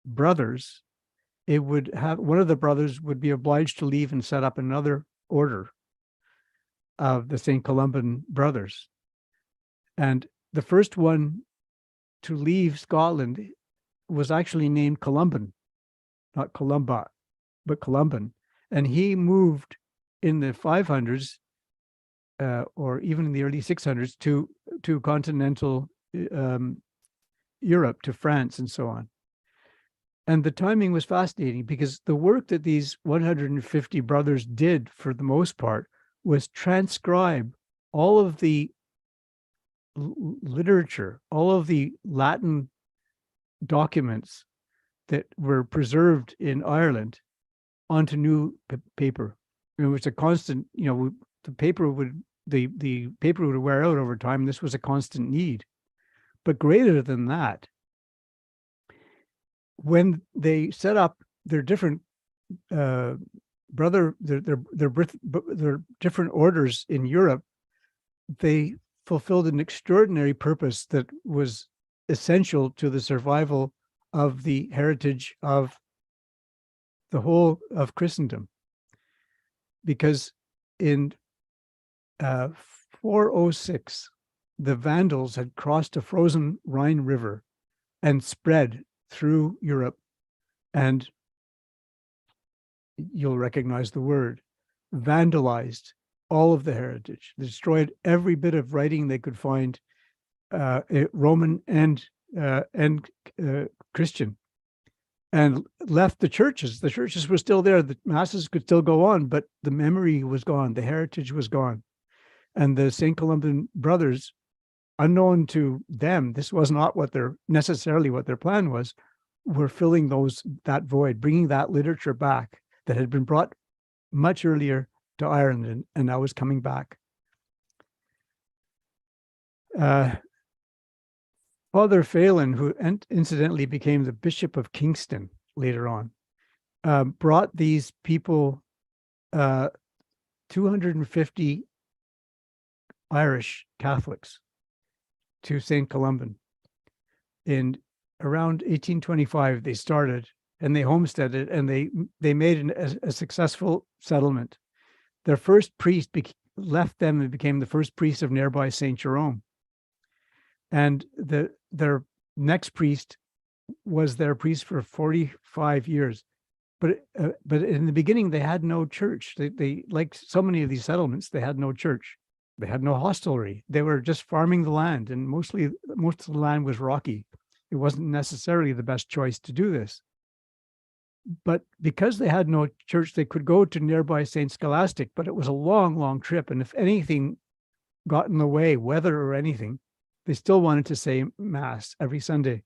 brothers, it would have, one of the brothers would be obliged to leave and set up another order of the St. Columban brothers. And the first one to leave Scotland was actually named Columban, not Columba, but Columban. And he moved in the 500s, or even in the early 600s, to continental Europe, to France and so on. And the timing was fascinating, because the work that these 150 brothers did, for the most part, was transcribe all of the literature, all of the Latin documents that were preserved in Ireland onto new paper. It was a constant, the paper would wear out over time. This was a constant need. But greater than that, when they set up their different their different orders in Europe, they fulfilled an extraordinary purpose that was essential to the survival of the heritage of the whole of Christendom. Because in 406, the Vandals had crossed a frozen Rhine River and spread through Europe, and you'll recognize the word, vandalized all of the heritage. They destroyed every bit of writing they could find, Roman and Christian, and left the churches. The churches were still there. The masses could still go on, but the memory was gone. The heritage was gone. And the St. Columban brothers, unknown to them, this was not necessarily what their plan was, were filling that void, bringing that literature back that had been brought much earlier to Ireland and now was coming back. Father Phelan, who incidentally became the Bishop of Kingston later on, brought these people, 250 Irish Catholics, to St. Columban. In around 1825, they started, and they homesteaded, and they made a successful settlement. Their first priest left them and became the first priest of nearby St. Jerome. And their next priest was their priest for 45 years. But in the beginning, they had no church. They like so many of these settlements, they had no church. They had no hostelry. They were just farming the land, and most of the land was rocky. It wasn't necessarily the best choice to do this. But because they had no church, they could go to nearby St. Scholastic, but it was a long, long trip. And if anything got in the way, weather or anything. They still wanted to say mass every Sunday.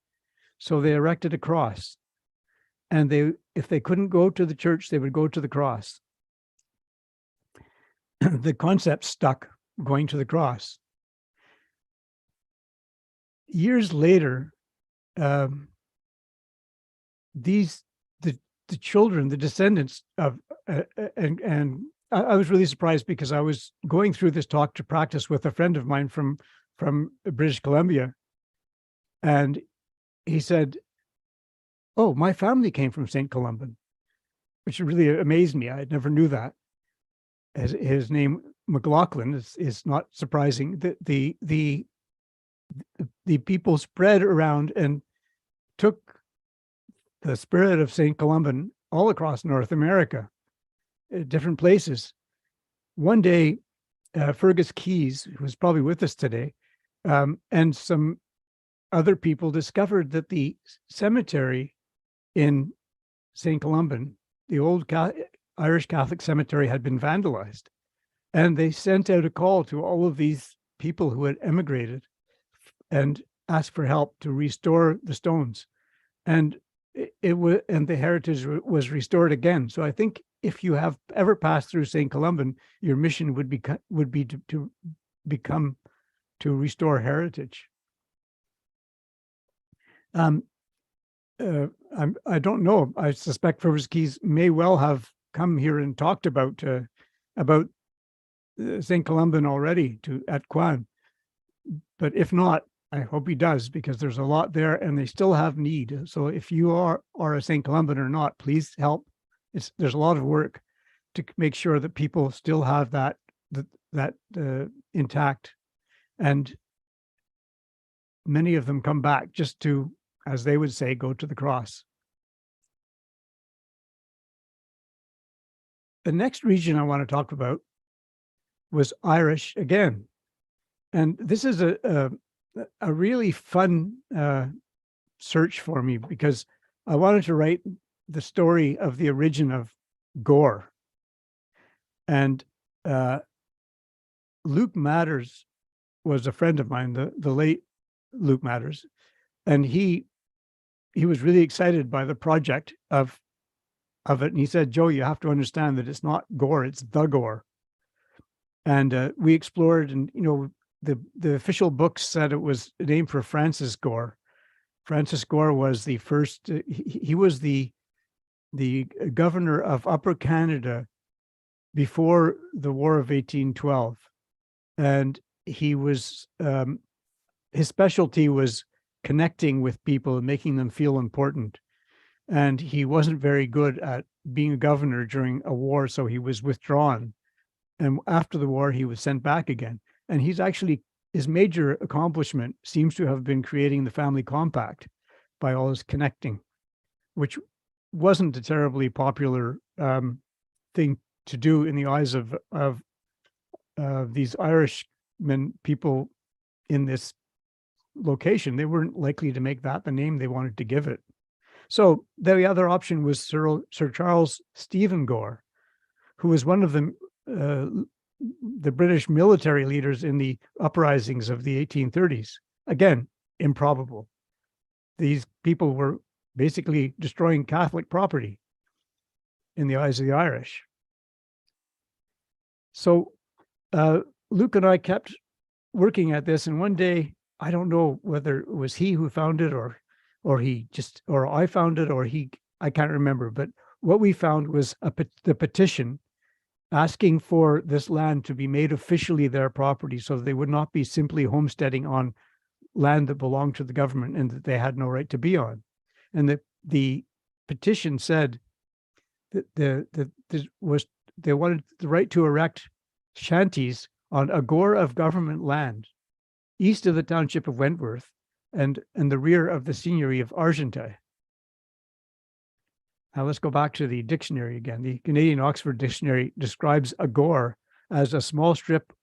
So they erected a cross. And if they couldn't go to the church, they would go to the cross. The concept stuck, going to the cross. Years later, the children, the descendants of, and I was really surprised because I was going through this talk to practice with a friend of mine from British Columbia, and he said, "Oh, my family came from St. Columban," which really amazed me. I never knew that. His name McLaughlin is not surprising. The people spread around and took the spirit of St. Columban all across North America, different places. One day, Fergus Keys, who's probably with us today, and some other people discovered that the cemetery in St. Columban, the old Irish Catholic cemetery, had been vandalized. And they sent out a call to all of these people who had emigrated and asked for help to restore the stones. And and the heritage was restored again. So I think if you have ever passed through St. Columban, your mission would be to restore heritage. I don't know. I suspect Fergus Keys may well have come here and talked about St. Columban already at Quan, but if not, I hope he does, because there's a lot there and they still have need. So if you are a St. Columban or not, please help. There's a lot of work to make sure that people still have that intact, and many of them come back just to, as they would say, go to the cross. The next region I want to talk about was Irish again. And this is a really fun search for me, because I wanted to write the story of the origin of gore. And Luke Matters was a friend of mine, the late Luke Matters, and he was really excited by the project of it. And he said, "Joe, you have to understand that it's not gore, it's the gore." And we explored, and the official books said it was named for Francis Gore. Francis Gore was the first. He was the governor of Upper Canada before the War of 1812, and he was his specialty was connecting with people and making them feel important. And he wasn't very good at being a governor during a war, so he was withdrawn. And after the war, he was sent back again. And his major accomplishment seems to have been creating the family compact by all his connecting, which wasn't a terribly popular thing to do in the eyes of these Irish people in this location. They weren't likely to make that the name they wanted to give it. So the other option was Sir Charles Stephen Gore, who was one of the British military leaders in the uprisings of the 1830s. Again, improbable. These people were basically destroying Catholic property in the eyes of the Irish. So Luke and I kept working at this, and one day, I don't know whether it was he who found it or I found it, or I can't remember, but what we found was the petition asking for this land to be made officially their property, so that they would not be simply homesteading on land that belonged to the government and that they had no right to be on. And the petition said that they wanted the right to erect shanties on a gore of government land east of the township of Wentworth and the rear of the seigneurie of Argenteuil. Now let's go back to the dictionary again. The Canadian Oxford Dictionary describes a gore as a small strip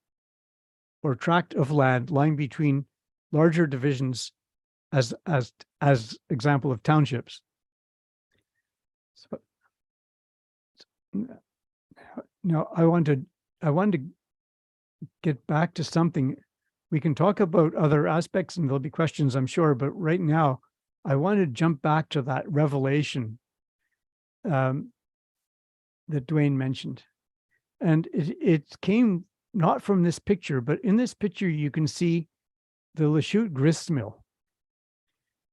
or tract of land lying between larger divisions, as example of townships. So now I wanted to get back to something. We can talk about other aspects and there'll be questions, I'm sure, but right now I want to jump back to that revelation that Dwayne mentioned. And it came not from this picture, but in this picture, you can see the Lachute grist mill.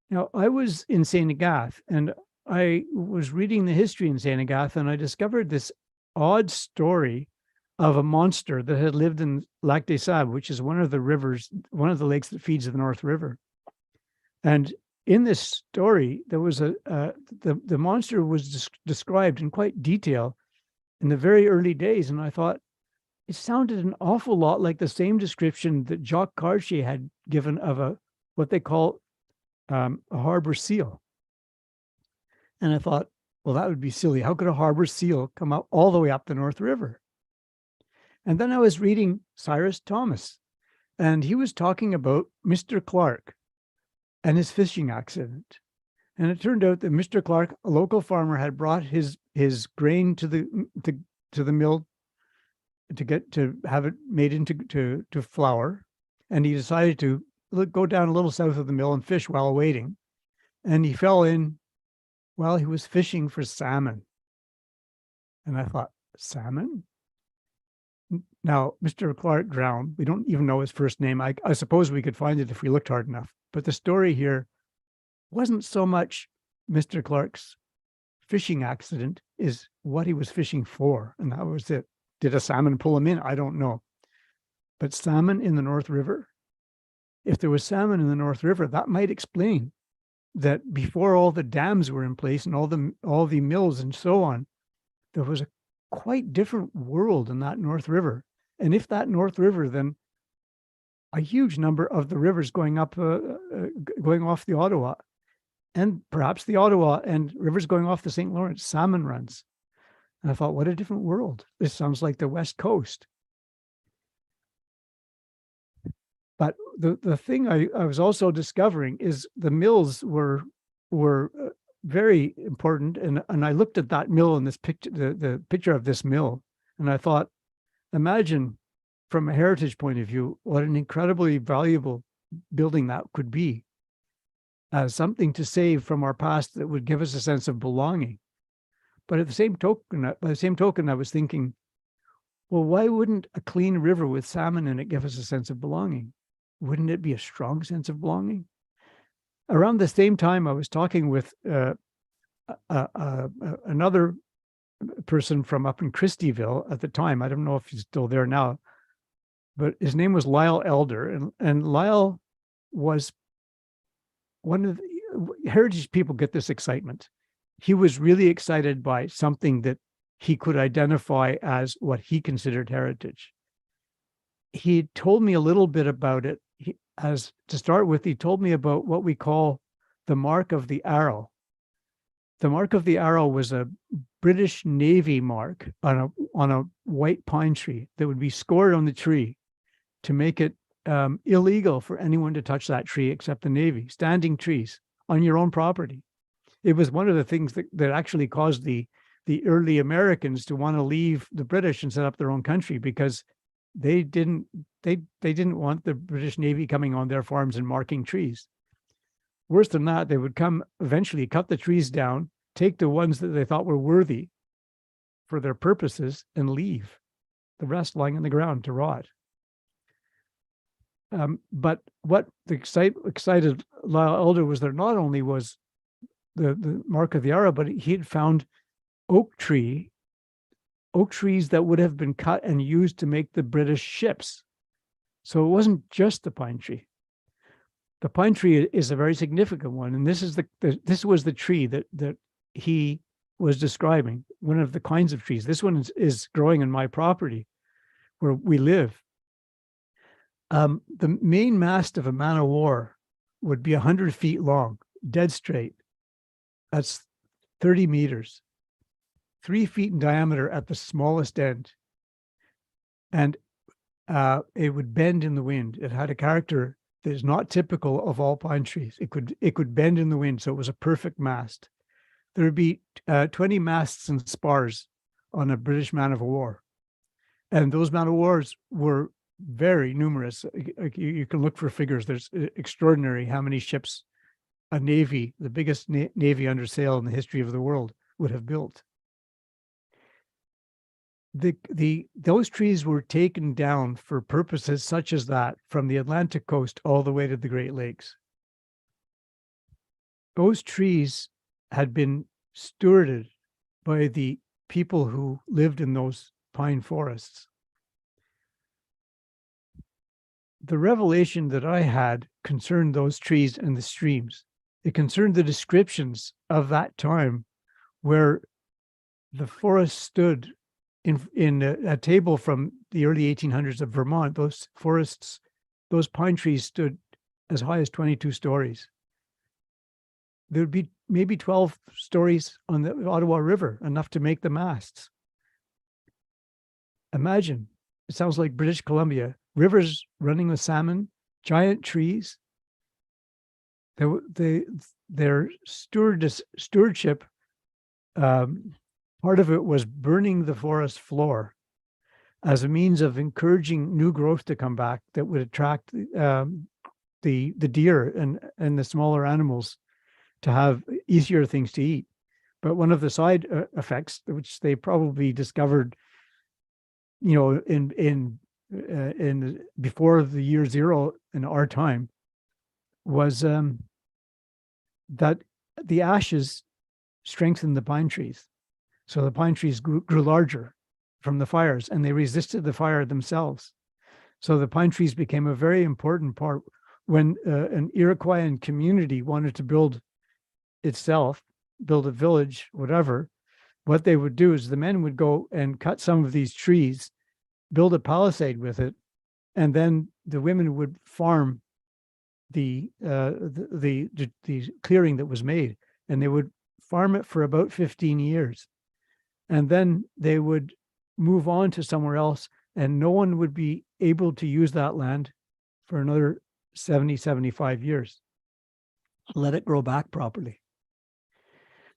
Now, I was in St. Agathe and I was reading the history in St. Agathe and I discovered this odd story of a monster that had lived in Lac des Sables, which is one of the rivers, one of the lakes that feeds the North River. And in this story, there was the monster was described in quite detail in the very early days. And I thought, it sounded an awful lot like the same description that Jacques Cartier had given of what they call a harbor seal. And I thought, well, that would be silly. How could a harbor seal come out all the way up the North River? And then I was reading Cyrus Thomas, and he was talking about Mr. Clark and his fishing accident. And it turned out that Mr. Clark, a local farmer, had brought his grain to the mill to have it made into flour, and he decided to go down a little south of the mill and fish while waiting. And he fell in while he was fishing for salmon. And I thought, salmon? Now, Mr. Clark drowned. We don't even know his first name. I suppose we could find it if we looked hard enough. But the story here wasn't so much Mr. Clark's fishing accident is what he was fishing for. And that was it. Did a salmon pull him in? I don't know. But salmon in the North River, if there was salmon in the North River, that might explain that before all the dams were in place and all the mills and so on, there was a quite different world in that North River. And if that North River, then a huge number of the rivers going up, going off the Ottawa, and perhaps the Ottawa and rivers going off the St. Lawrence, salmon runs. And I thought, what a different world. This sounds like the West Coast. But the thing I was also discovering is the mills were very important. And I looked at that mill in this picture, the picture of this mill, and I thought, imagine from a heritage point of view, what an incredibly valuable building that could be as something to save from our past that would give us a sense of belonging. But at the same token, by the same token, I was thinking, well, why wouldn't a clean river with salmon in it give us a sense of belonging? Wouldn't it be a strong sense of belonging? Around the same time, I was talking with another person from up in Christieville at the time. I don't know if he's still there now, but his name was Lyle Elder. And Lyle was one of the heritage people get this excitement. He was really excited by something that he could identify as what he considered heritage. He told me a little bit about it. As to start with, he told me about what we call the mark of the arrow. The mark of the arrow was a British Navy mark on a white pine tree that would be scored on the tree to make it illegal for anyone to touch that tree except the Navy, standing trees on your own property. It was one of the things that actually caused the early Americans to want to leave the British and set up their own country, because they didn't want the British Navy coming on their farms and marking trees. Worse than that, they would come eventually cut the trees down, take the ones that they thought were worthy for their purposes, and leave the rest lying on the ground to rot. But what excited Lyle Elder was there not only was the mark of the arrow, but he had found oak trees that would have been cut and used to make the British ships. So it wasn't just the pine tree. The pine tree is a very significant one, and this was the tree that he was describing, one of the kinds of trees. This one is growing on my property where we live. The main mast of a man of war would be 100 feet long, dead straight. That's 30 meters, 3 feet in diameter at the smallest end. And it would bend in the wind. It had a character that is not typical of all pine trees. It could bend in the wind, so it was a perfect mast. There would be 20 masts and spars on a British man of war. And those man of wars were very numerous. You can look for figures. There's extraordinary how many ships a navy, the biggest navy under sail in the history of the world, would have built. Those trees were taken down for purposes such as that from the Atlantic coast all the way to the Great Lakes. Those trees had been stewarded by the people who lived in those pine forests. The revelation that I had concerned those trees and the streams. It concerned the descriptions of that time where the forest stood in a table from the early 1800s of Vermont. Those forests, those pine trees stood as high as 22 stories. There would be maybe 12 stories on the Ottawa River, enough to make the masts. Imagine, it sounds like British Columbia, rivers running with salmon, giant trees. Their stewardship, part of it was burning the forest floor as a means of encouraging new growth to come back that would attract the deer and the smaller animals to have easier things to eat. But one of the side effects, which they probably discovered, in before the year zero in our time, was that the ashes strengthened the pine trees. So the pine trees grew larger from the fires, and they resisted the fire themselves. So the pine trees became a very important part when an Iroquoian community wanted to build a village, whatever. What they would do is the men would go and cut some of these trees, build a palisade with it, and then the women would farm the clearing that was made, and they would farm it for about 15 years. And then they would move on to somewhere else, and no one would be able to use that land for another 70, 75 years. Let it grow back properly.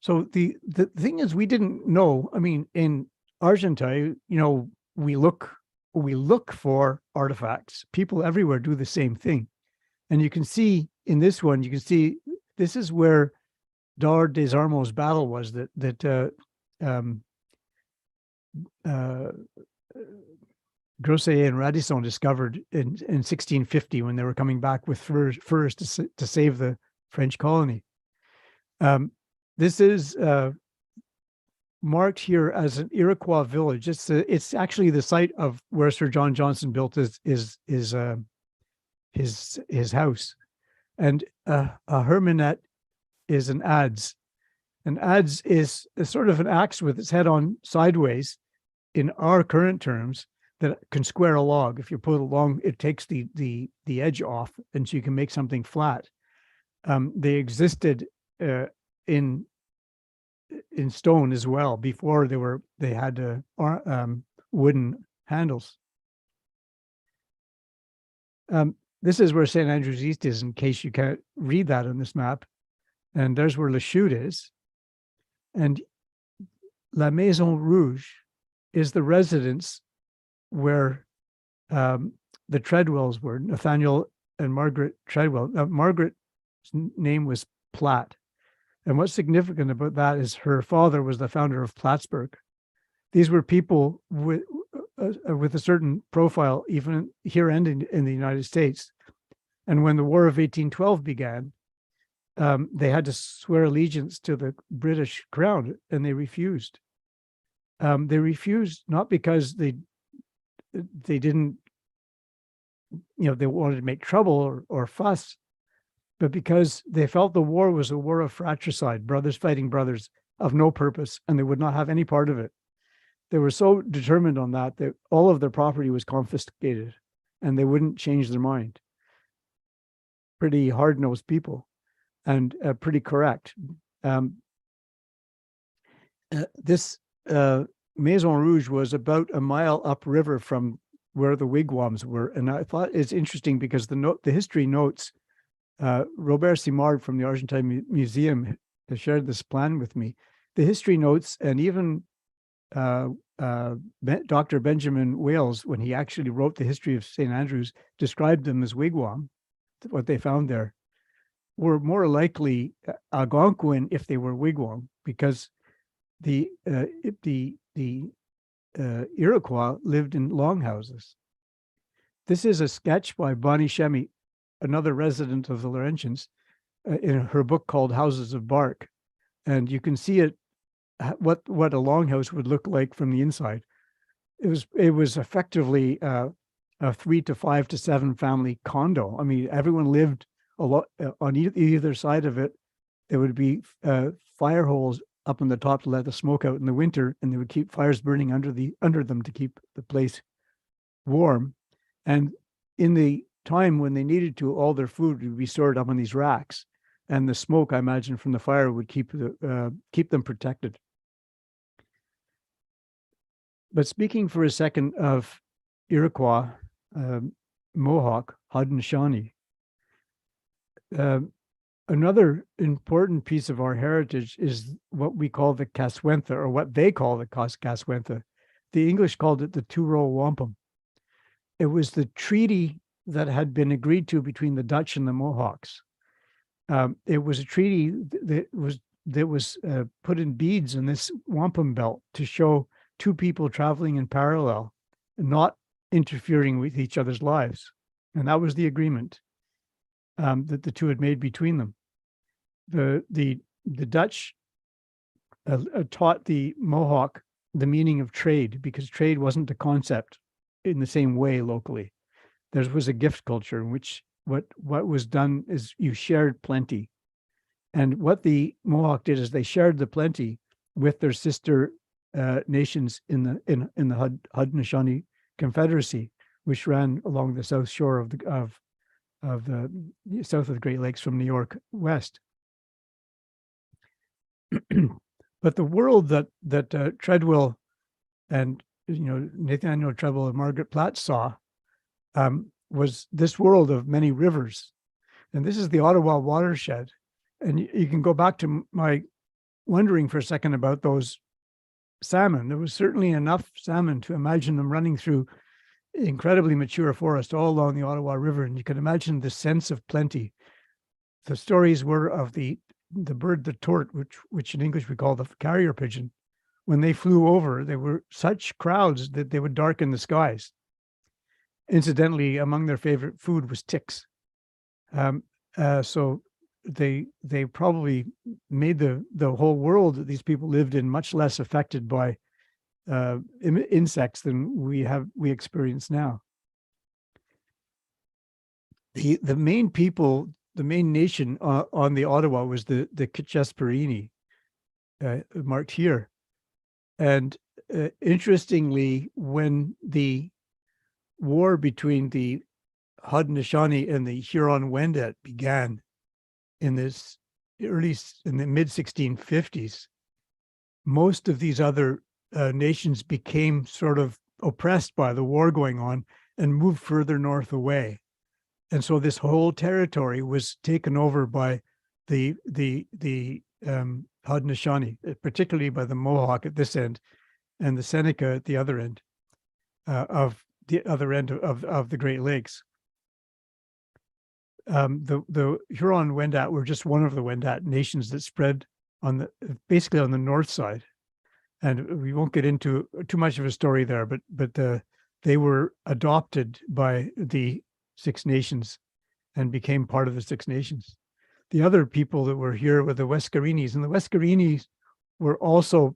So the thing is, we didn't know. I mean, in Argenteuil, we look for artifacts. People everywhere do the same thing. And you can see in this one, this is where Dar des Armos battle was that Grosset and Radisson discovered in 1650 when they were coming back with furs to save the French colony. This is marked here as an Iroquois village. It's actually the site of where Sir John Johnson built his house, and a herminet is an adze. An adze is a sort of an axe with its head on sideways in our current terms that can square a log. If you put it along, it takes the edge off, and so you can make something flat. They existed in stone as well before they had wooden handles. This is where St. Andrew's East is, in case you can't read that on this map. And there's where Le Chute is. And La Maison Rouge is the residence where the Treadwells were, Nathaniel and Margaret Treadwell. Margaret's name was Platt. And what's significant about that is her father was the founder of Plattsburgh. These were people with a certain profile, even here and in the United States. And when the War of 1812 began, they had to swear allegiance to the British crown, and they refused. They refused not because they didn't, they wanted to make trouble or fuss, but because they felt the war was a war of fratricide, brothers fighting brothers of no purpose, and they would not have any part of it. They were so determined on that all of their property was confiscated, and they wouldn't change their mind. Pretty hard-nosed people, and pretty correct. This Maison Rouge was about a mile upriver from where the wigwams were, and I thought it's interesting because the history notes, Robert Simard from the Argenteuil Museum has shared this plan with me. The history notes, and even Dr. Benjamin Wales, when he actually wrote the history of St. Andrews, described them as wigwam, what they found there, were more likely Algonquin if they were wigwam, because the Iroquois lived in longhouses. This is a sketch by Bonnie Shemy, another resident of the Laurentians, in her book called Houses of Bark. And you can see it, what a longhouse would look like from the inside. It was effectively a 3 to 5 to 7 family condo. I mean, everyone lived a lot on either side of it. There would be fire holes up on the top to let the smoke out in the winter, and they would keep fires burning under them to keep the place warm. And in the time when they needed to, all their food would be stored up on these racks, and the smoke, I imagine, from the fire would keep them protected. But speaking for a second of Iroquois, Mohawk, Haudenosaunee, another important piece of our heritage is what we call the Caswentha, or what they call the Caswentha. The English called it the two-row wampum. It was the treaty that had been agreed to between the Dutch and the Mohawks. It was a treaty that was put in beads in this wampum belt to show two people traveling in parallel, not interfering with each other's lives. And that was the agreement that the two had made between them. The Dutch taught the Mohawk the meaning of trade, because trade wasn't a concept in the same way locally. There was a gift culture in which what was done is you shared plenty. And what the Mohawk did is they shared the plenty with their sister nations in the Haudenosaunee Confederacy, which ran along the south shore of the south of the Great Lakes from New York west. But the world that Treadwell and Nathaniel Treadwell and Margaret Platt saw was this world of many rivers, and this is the Ottawa watershed. And you can go back to my wondering for a second about those salmon. There was certainly enough salmon to imagine them running through incredibly mature forest all along the Ottawa River, and you can imagine the sense of plenty. The stories were of the bird, the tort, which in English we call the carrier pigeon. When they flew over, there were such crowds that they would darken the skies. Incidentally, among their favorite food was ticks. So they probably made the whole world that these people lived in much less affected by insects than we experience now. The main people, the main nation on the Ottawa was the Kitchesperini, marked here. And interestingly, when the war between the Haudenosaunee and the Huron-Wendat began in the mid 1650s, most of these other nations became sort of oppressed by the war going on and moved further north away. And so this whole territory was taken over by the Haudenosaunee, particularly by the Mohawk at this end and the Seneca at the other end of the Great Lakes. The Huron-Wendat were just one of the Wendat nations that spread basically on the north side. And we won't get into too much of a story there, but they were adopted by the Six Nations and became part of the Six Nations. The other people that were here were the Weskarinis, and the Weskarinis were also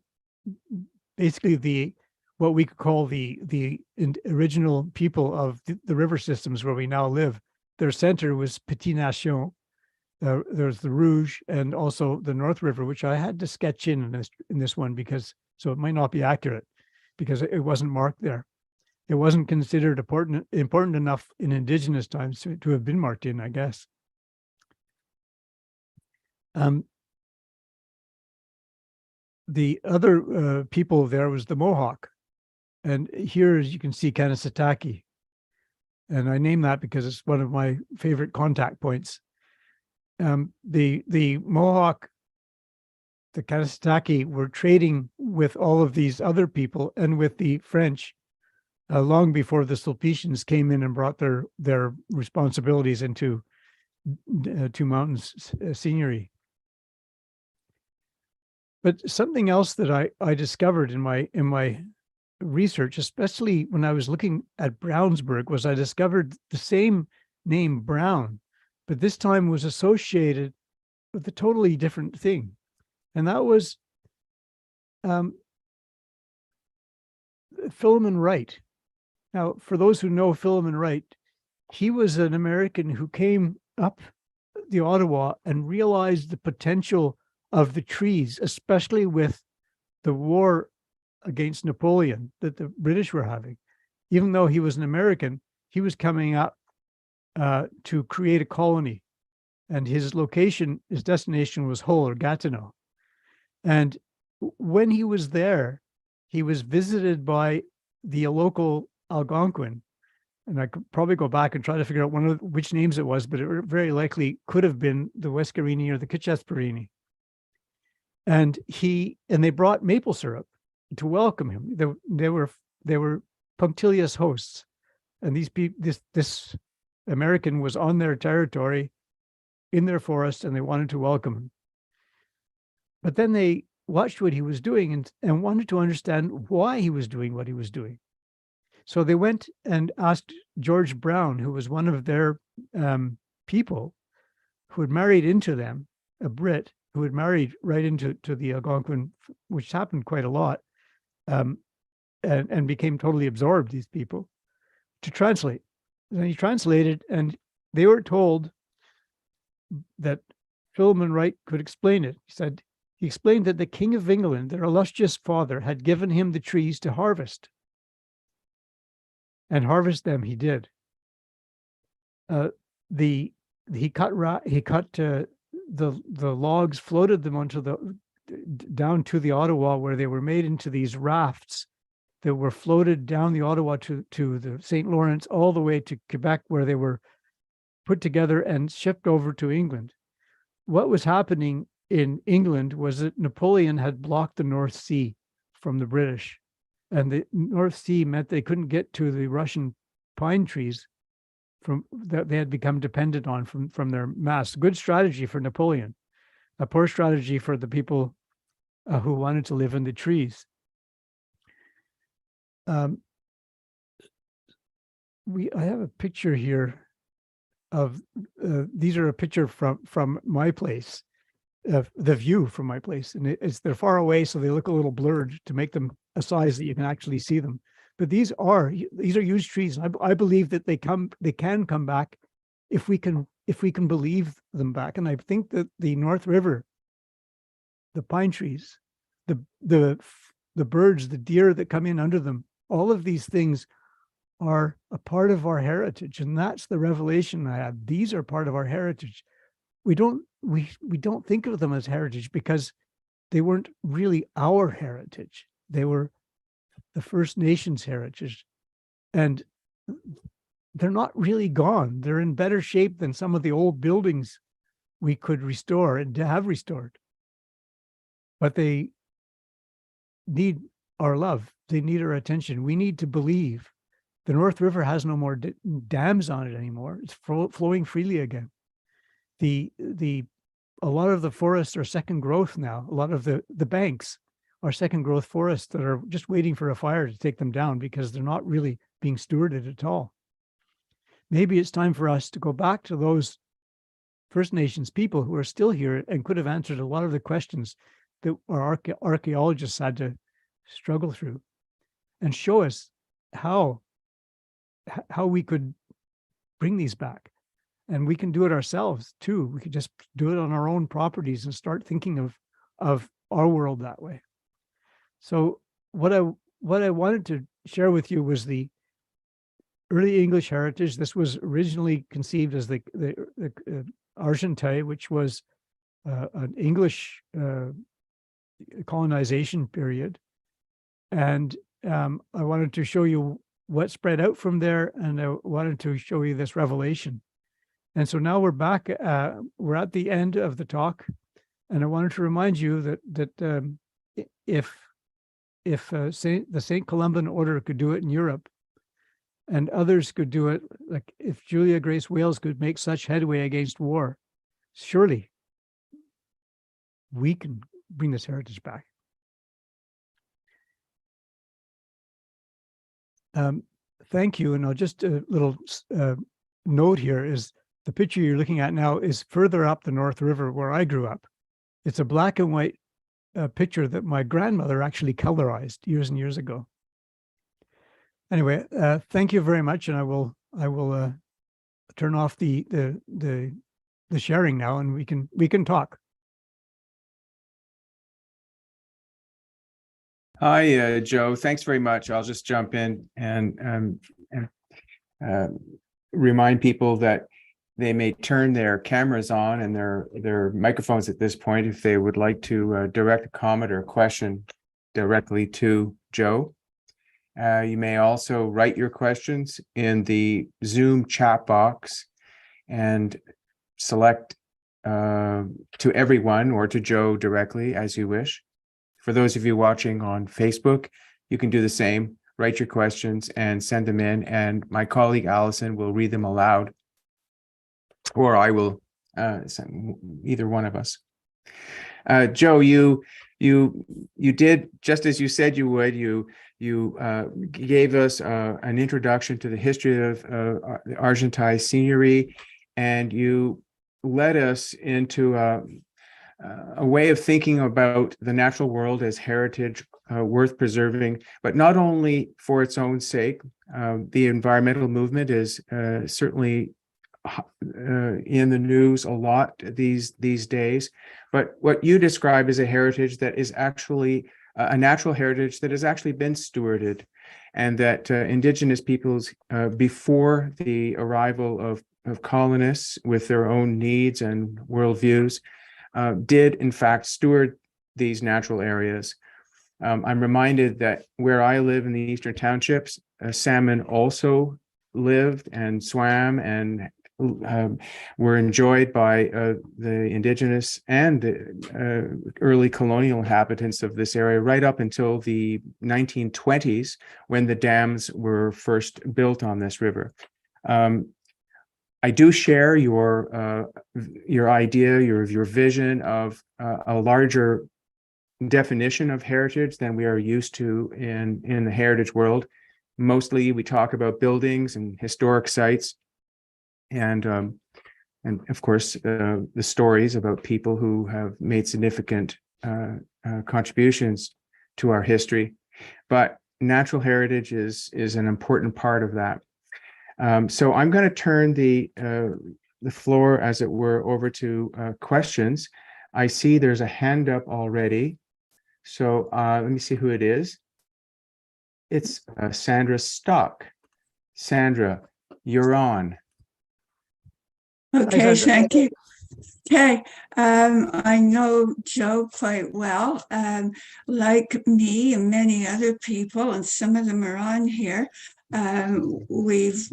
basically what we could call the original people of the river systems where we now live. Their center was Petit Nation. There's the Rouge and also the North River, which I had to sketch in this one so it might not be accurate because it wasn't marked there. It wasn't considered important enough in Indigenous times to have been marked in, I guess. The other people there was the Mohawk. And here, as you can see, Kanesatake. And I name that because it's one of my favorite contact points. The Mohawk, the Kanistaki were trading with all of these other people and with the French long before the Sulpicians came in and brought their responsibilities into Two Mountains Seigneurie. But something else that I discovered in my research, especially when I was looking at Brownsburg, was I discovered the same name Brown, but this time was associated with a totally different thing. And that was Philemon Wright. Now, for those who know Philemon Wright, he was an American who came up the Ottawa and realized the potential of the trees, especially with the war against Napoleon that the British were having. Even though he was an American, he was coming up to create a colony. And his destination was Hull or Gatineau. And when he was there, he was visited by the local Algonquin. And I could probably go back and try to figure out which names it was, but it very likely could have been the Wescarini or the Kitchesparini. And they brought maple syrup to welcome him. They were punctilious hosts, and this American was on their territory, in their forest, and they wanted to welcome him. But then they watched what he was doing and wanted to understand why he was doing what he was doing. So they went and asked George Brown, who was one of their people, who had married into them, a Brit who had married right into the Algonquin, which happened quite a lot, and became totally absorbed, these people, to translate. And he translated, and they were told that Philemon Wright could explain it. He explained that the King of England, their illustrious father, had given him the trees to harvest. And harvest them he did. He cut the logs, floated them down to the Ottawa, where they were made into these rafts that were floated down the Ottawa to the St. Lawrence, all the way to Quebec, where they were put together and shipped over to England. What was happening in England was that Napoleon had blocked the North Sea from the British. And the North Sea meant they couldn't get to the Russian pine trees that they had become dependent on from their mass. Good strategy for Napoleon, a poor strategy for the people who wanted to live in the trees. I have a picture here of these are a picture from my place, the view from my place, and they're far away, so they look a little blurred to make them a size that you can actually see them. But these are huge trees, and I believe that they can come back if we can believe them back. And I think that the North River, the pine trees, the birds, the deer that come in under them, all of these things are a part of our heritage, and that's the revelation I had. These are part of our heritage. We don't think of them as heritage because they weren't really our heritage. They were the First Nations heritage, and they're not really gone. They're in better shape than some of the old buildings we could restore and have restored. But they need our love. They need our attention. We need to believe. The North River has no more dams on it anymore. It's flowing freely again. A lot of the forests are second growth now. A lot of the banks are second growth forests that are just waiting for a fire to take them down because they're not really being stewarded at all. Maybe it's time for us to go back to those First Nations people who are still here and could have answered a lot of the questions that our archaeologists had to struggle through, and show us how we could bring these back. And we can do it ourselves too. We could just do it on our own properties and start thinking of our world that way. So what I wanted to share with you was the early English heritage. This was originally conceived as the Argenteuil, which was an English colonization period. And I wanted to show you what spread out from there, and I wanted to show you this revelation. And so now we're back, we're at the end of the talk. And I wanted to remind you that if the St. Columban Order could do it in Europe, and others could do it, like if Julia Grace Wales could make such headway against war, surely we can bring this heritage back. Thank you. And I'll just a little note here is the picture you're looking at now is further up the North River where I grew up. It's a black and white picture that my grandmother actually colorized years and years ago. Anyway, thank you very much, and I will turn off the sharing now, and we can talk. Hi, Joe. Thanks very much. I'll just jump in and remind people that they may turn their cameras on and their microphones at this point if they would like to direct a comment or a question directly to Joe. You may also write your questions in the Zoom chat box and select to everyone or to Joe directly as you wish. For those of you watching on Facebook, you can do the same. Write your questions and send them in, and my colleague Allison will read them aloud, or I will, either one of us. Joe, you did just as you said you would. You gave us an introduction to the history of the Argenteuil Seigneurie, and you led us into a way of thinking about the natural world as heritage worth preserving, but not only for its own sake. The environmental movement is certainly in the news a lot these days, but what you describe as a heritage that is actually a natural heritage that has actually been stewarded, and that indigenous peoples before the arrival of colonists with their own needs and worldviews did in fact steward these natural areas. I'm reminded that where I live in the Eastern Townships, salmon also lived and swam and were enjoyed by the indigenous and the early colonial inhabitants of this area right up until the 1920s, when the dams were first built on this river. I do share your idea, your vision of a larger definition of heritage than we are used to in the heritage world. Mostly, we talk about buildings and historic sites, and of course the stories about people who have made significant contributions to our history. But natural heritage is an important part of that. So I'm going to turn the floor, as it were, over to questions. I see there's a hand up already. So let me see who it is. It's Sandra Stock. Sandra, you're on. Okay, thank you. Okay, I know Joe quite well. Like me and many other people, and some of them are on here, we've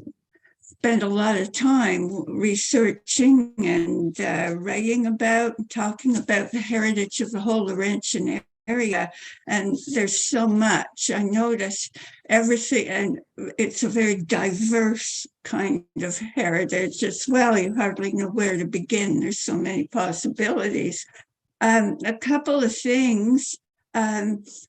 spent a lot of time researching and writing about and talking about the heritage of the whole Laurentian area, and there's so much. I noticed everything, and it's a very diverse kind of heritage as well. You hardly know where to begin. There's so many possibilities. A couple of things.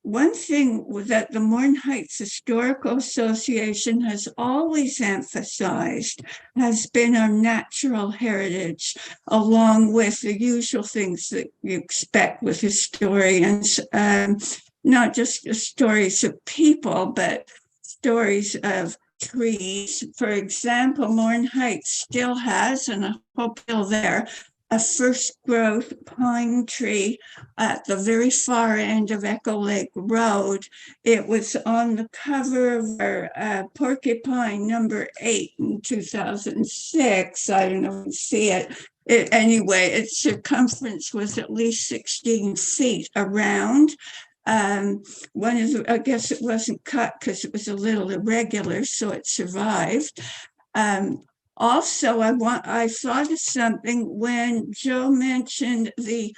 One thing that the Mourne Heights Historical Association has always emphasized has been our natural heritage, along with the usual things that you expect with historians, not just stories of people, but stories of trees. For example, Mourne Heights still has, and I hope you're there, a first growth pine tree at the very far end of Echo Lake Road. It was on the cover of our Porcupine number 8 in 2006. I don't know if you can see it. Anyway, its circumference was at least 16 feet around. One of the, I guess it wasn't cut because it was a little irregular, so it survived. Also, I thought of something when Joe mentioned the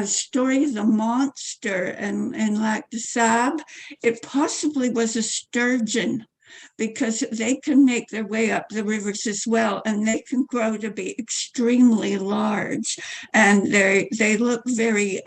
story of the monster in Lac de Sable. It possibly was a sturgeon, because they can make their way up the rivers as well, and they can grow to be extremely large, and they look very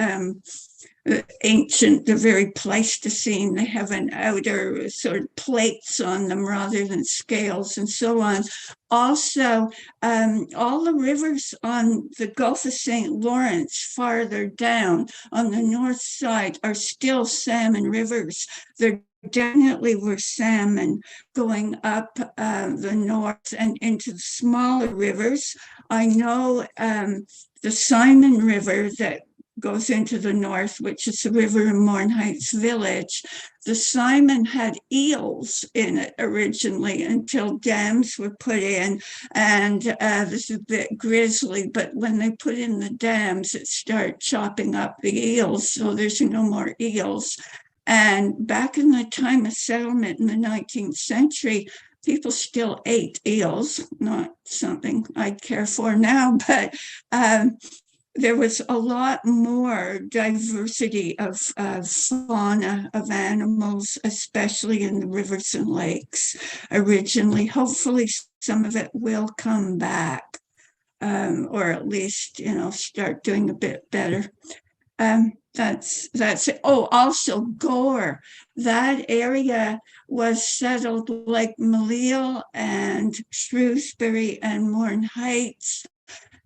ancient. They're very Pleistocene. They have an outer sort of plates on them rather than scales, and so on. Also, all the rivers on the Gulf of St. Lawrence farther down on the north side are still salmon rivers. There definitely were salmon going up the north and into the smaller rivers. I know the Simon River that goes into the north, which is the river in Mourne Heights Village. The Simon had eels in it originally until dams were put in, and this is a bit grisly, but when they put in the dams, it started chopping up the eels, so there's no more eels. And back in the time of settlement in the 19th century, people still ate eels, not something I'd care for now, but there was a lot more diversity of fauna, of animals, especially in the rivers and lakes originally. Hopefully some of it will come back, or at least, start doing a bit better. That's it. Oh, also Gore. That area was settled like Malil and Shrewsbury and Mourne Heights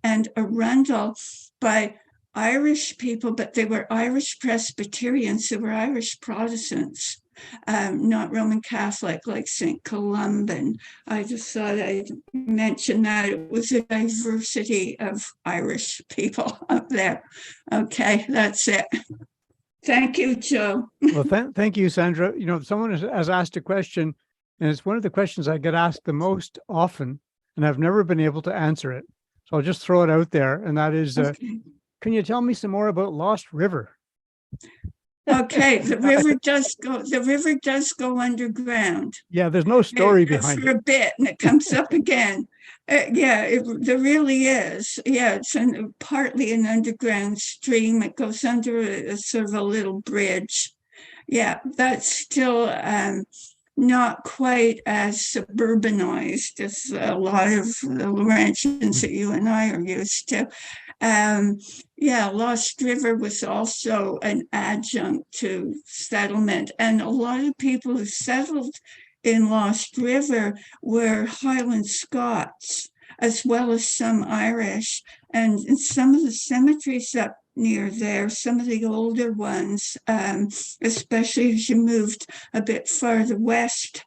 and Arundel by Irish people, but they were Irish Presbyterians. They were Irish Protestants, not Roman Catholic like St. Columban. I just thought I'd mention that. It was a diversity of Irish people up there. Okay, that's it. Thank you, Joe. Well, thank you, Sandra. Someone has asked a question, and it's one of the questions I get asked the most often, and I've never been able to answer it. So I'll just throw it out there, and that is, Okay. Can you tell me some more about Lost River? Okay, the river does go underground. Yeah, there's no story behind for it. a bit, and it comes up again. There really is. Yeah, it's partly an underground stream. It goes under a sort of a little bridge. Yeah, that's still not quite as suburbanized as a lot of the Laurentians that you and I are used to. Lost River was also an adjunct to settlement, and a lot of people who settled in Lost River were Highland Scots, as well as some Irish. And in some of the cemeteries up near there, some of the older ones, especially as you moved a bit farther west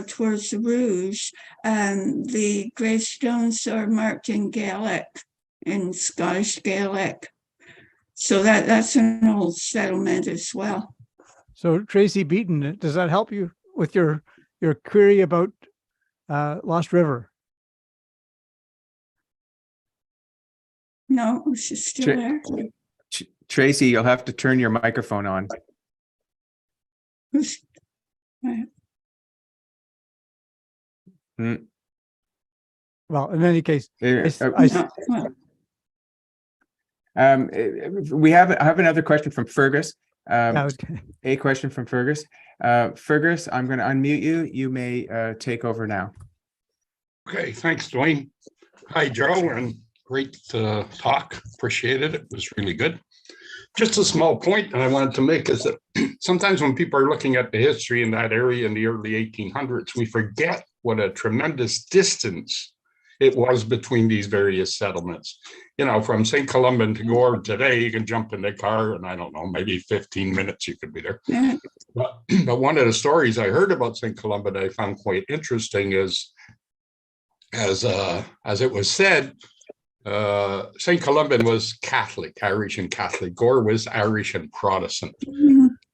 towards the Rouge, the gravestones are marked in Gaelic, in Scottish Gaelic. So that's an old settlement as well. So Tracy Beaton, does that help you with your query about Lost River? No, she's still there. Tracy, you'll have to turn your microphone on. Well, in any case, We have another question from Fergus. A question from Fergus. Fergus, I'm going to unmute you. You may take over now. Okay, thanks, Dwayne. Hi, Joe, and great talk. Appreciate it. It was really good. Just a small point I wanted to make is that sometimes when people are looking at the history in that area in the early 1800s, we forget what a tremendous distance it was between these various settlements. From St. Columban to Gore today, you can jump in the car and I don't know, maybe 15 minutes you could be there. But one of the stories I heard about St. Columban I found quite interesting is, as it was said, St. Columban was Catholic, Irish and Catholic. Gore was Irish and Protestant.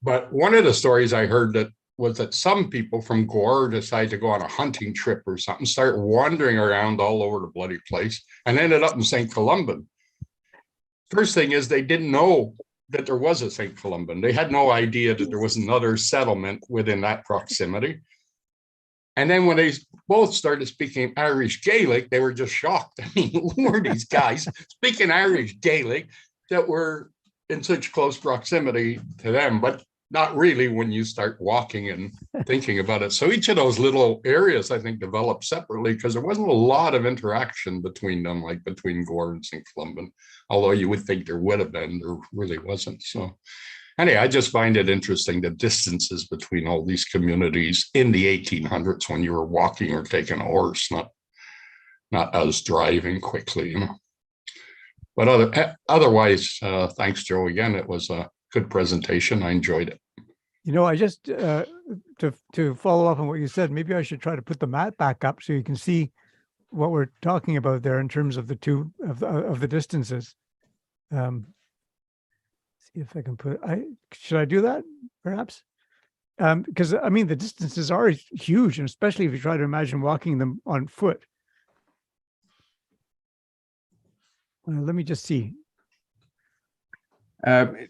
But one of the stories I heard was that some people from Gore decided to go on a hunting trip or something, start wandering around all over the bloody place, and ended up in St. Columban. First thing is they didn't know that there was a St. Columban. They had no idea that there was another settlement within that proximity. And then when they both started speaking Irish Gaelic, they were just shocked. I mean, who are these guys speaking Irish Gaelic that were in such close proximity to them, but not really when you start walking and thinking about it. So each of those little areas, I think, developed separately because there wasn't a lot of interaction between them, like between Gore and St. Columban. Although you would think there would have been, there really wasn't. So anyway, I just find it interesting, the distances between all these communities in the 1800s when you were walking or taking a horse, not us driving quickly, you know. But otherwise, thanks, Joe. Again, it was a good presentation. I enjoyed it. You know, I just to follow up on what you said, maybe I should try to put the map back up so you can see what we're talking about there in terms of the two of the distances. See if I can put. Should I do that perhaps? Because I mean the distances are huge, and especially if you try to imagine walking them on foot. Let me just see. I'm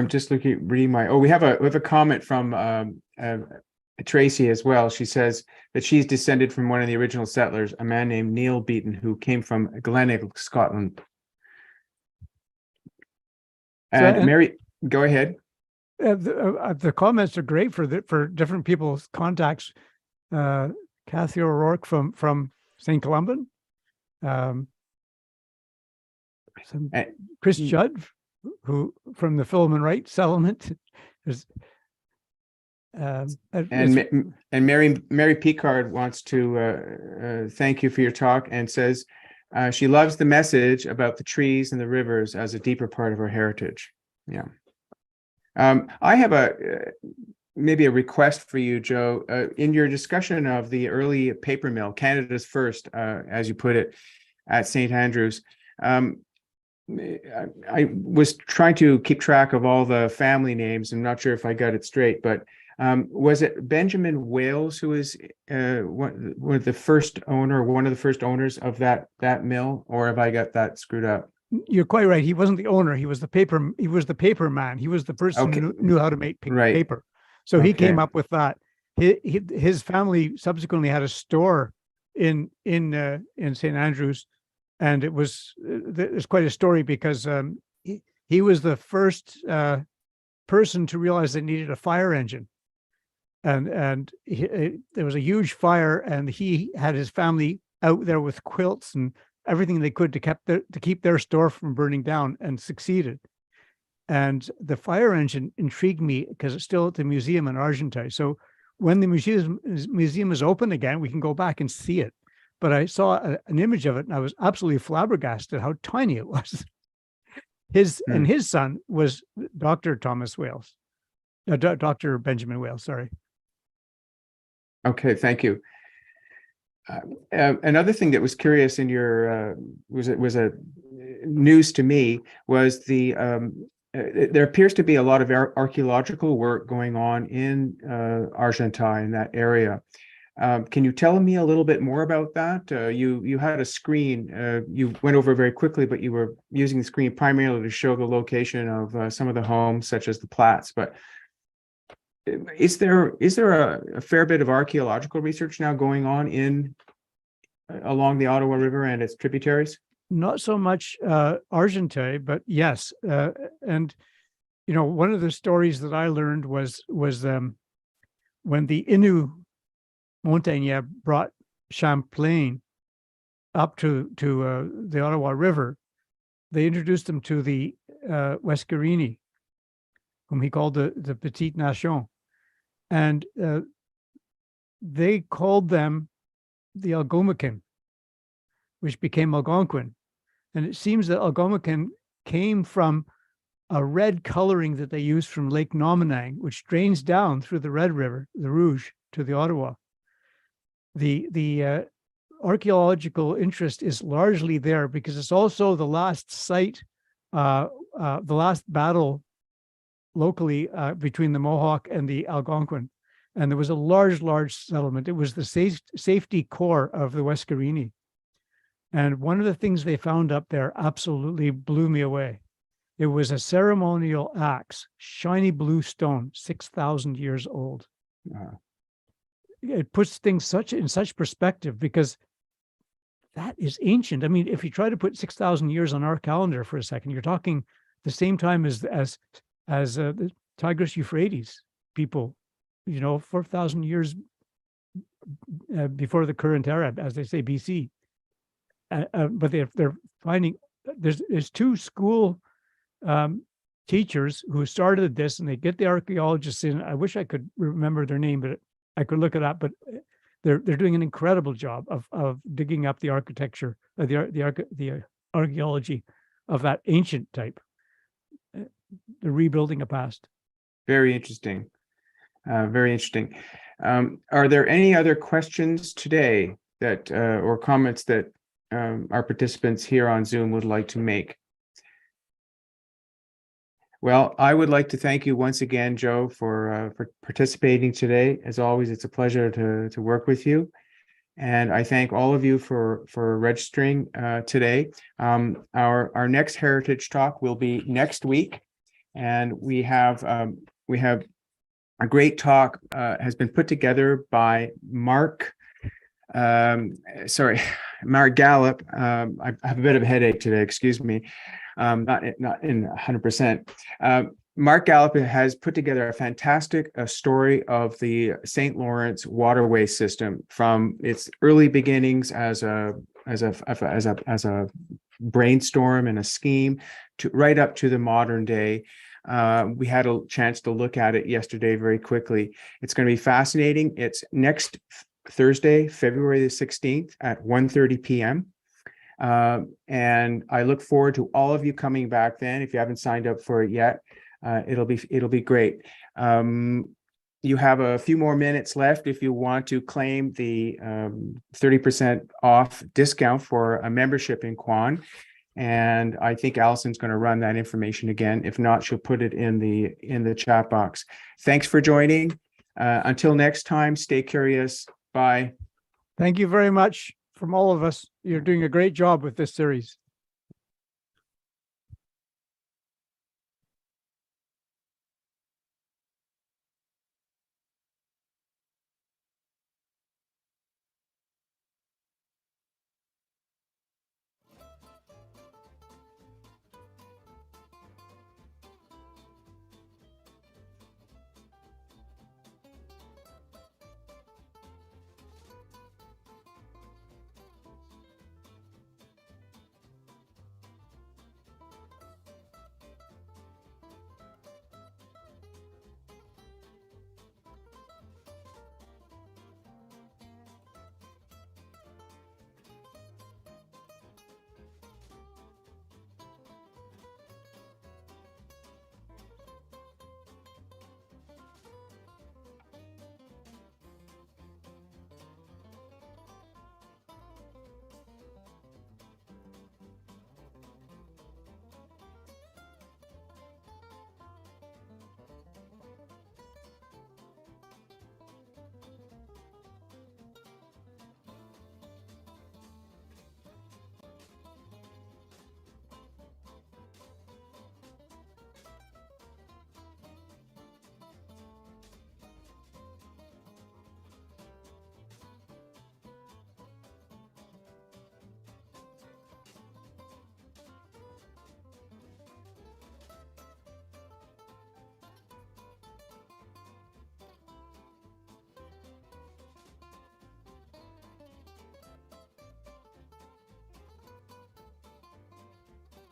just reading my. Oh, we have a comment from Tracy as well. She says that she's descended from one of the original settlers, a man named Neil Beaton, who came from Gleneagles, Scotland. And Mary, go ahead. The comments are great for different people's contacts. Kathy O'Rourke from St. Columban. Chris Judd, who from the Philemon Wright settlement. And Mary Picard wants to thank you for your talk and says she loves the message about the trees and the rivers as a deeper part of our heritage. Yeah. I have maybe a request for you, Joe. In your discussion of the early paper mill, Canada's first, as you put it, at St. Andrews, I was trying to keep track of all the family names. I'm not sure if I got it straight, but was it Benjamin Wales who was one of the first owners of that mill, or have I got that screwed up? You're quite right. He wasn't the owner. He was the paper man. He was the person who knew how to make paper. So he came up with that. His family subsequently had a store in St. Andrews, and there's quite a story because he was the first person to realize they needed a fire engine, and there was a huge fire, and he had his family out there with quilts and everything they could to keep their store from burning down, and succeeded. And the fire engine intrigued me because it's still at the museum in Argenteuil. So when the museum is open again, we can go back and see it. But I saw an image of it, and I was absolutely flabbergasted how tiny it was. And his son was Dr. Thomas Wales, Dr. Benjamin Wales. Sorry. Okay, thank you. Another thing that was curious in your was a news to me was there appears to be a lot of archaeological work going on in Argenteuil, in that area. Can you tell me a little bit more about that? You had a screen. You went over very quickly, but you were using the screen primarily to show the location of some of the homes, such as the Platts. But is there a fair bit of archaeological research now going on along the Ottawa River and its tributaries? Not so much Argenteuil, but yes. And you know, one of the stories that I learned was when the Innu Montagnais brought Champlain up to the Ottawa River, they introduced him to the Wescarini, whom he called the Petite Nation. And they called them the Algonquin, which became Algonquin. And it seems that Algonquin came from a red coloring that they used from Lake Nominang, which drains down through the Red River, the Rouge, to the Ottawa. The archaeological interest is largely there because it's also the last site, the last battle locally between the Mohawk and the Algonquin. And there was a large settlement. It was the safety core of the Wescarini. And one of the things they found up there absolutely blew me away. It was a ceremonial axe, shiny blue stone, 6,000 years old. It puts things in such perspective because that is ancient. I mean, if you try to put 6,000 years on our calendar for a second, you're talking the same time as the Tigris Euphrates people, 4,000 years before the current era, as they say, BC. But they're finding there's two school teachers who started this, and they get the archaeologists in. I wish I could remember their name, but I could look it up. But they're doing an incredible job of digging up the architecture, the archaeology of that ancient type, the rebuilding a past. Very interesting. Very interesting. Are there any other questions today that or comments that our participants here on Zoom would like to make? Well, I would like to thank you once again, Joe, for participating today. As always, it's a pleasure to work with you. And I thank all of you for registering today. Our next Heritage Talk will be next week, and we have a great talk has been put together by Mark Gallup. I have a bit of a headache today, excuse me. Not in 100%. Mark Gallup has put together a fantastic story of the St. Lawrence waterway system from its early beginnings as a brainstorm and a scheme to right up to the modern day. We had a chance to look at it yesterday very quickly. It's going to be fascinating. It's next Thursday, February the 16th at 1:30 p.m. And I look forward to all of you coming back then. If you haven't signed up for it yet, it'll be great. You have a few more minutes left if you want to claim the 30% off discount for a membership in Quan. And I think Allison's going to run that information again. If not, she'll put it in the chat box. Thanks for joining. Until next time, stay curious. Bye. Thank you very much from all of us. You're doing a great job with this series.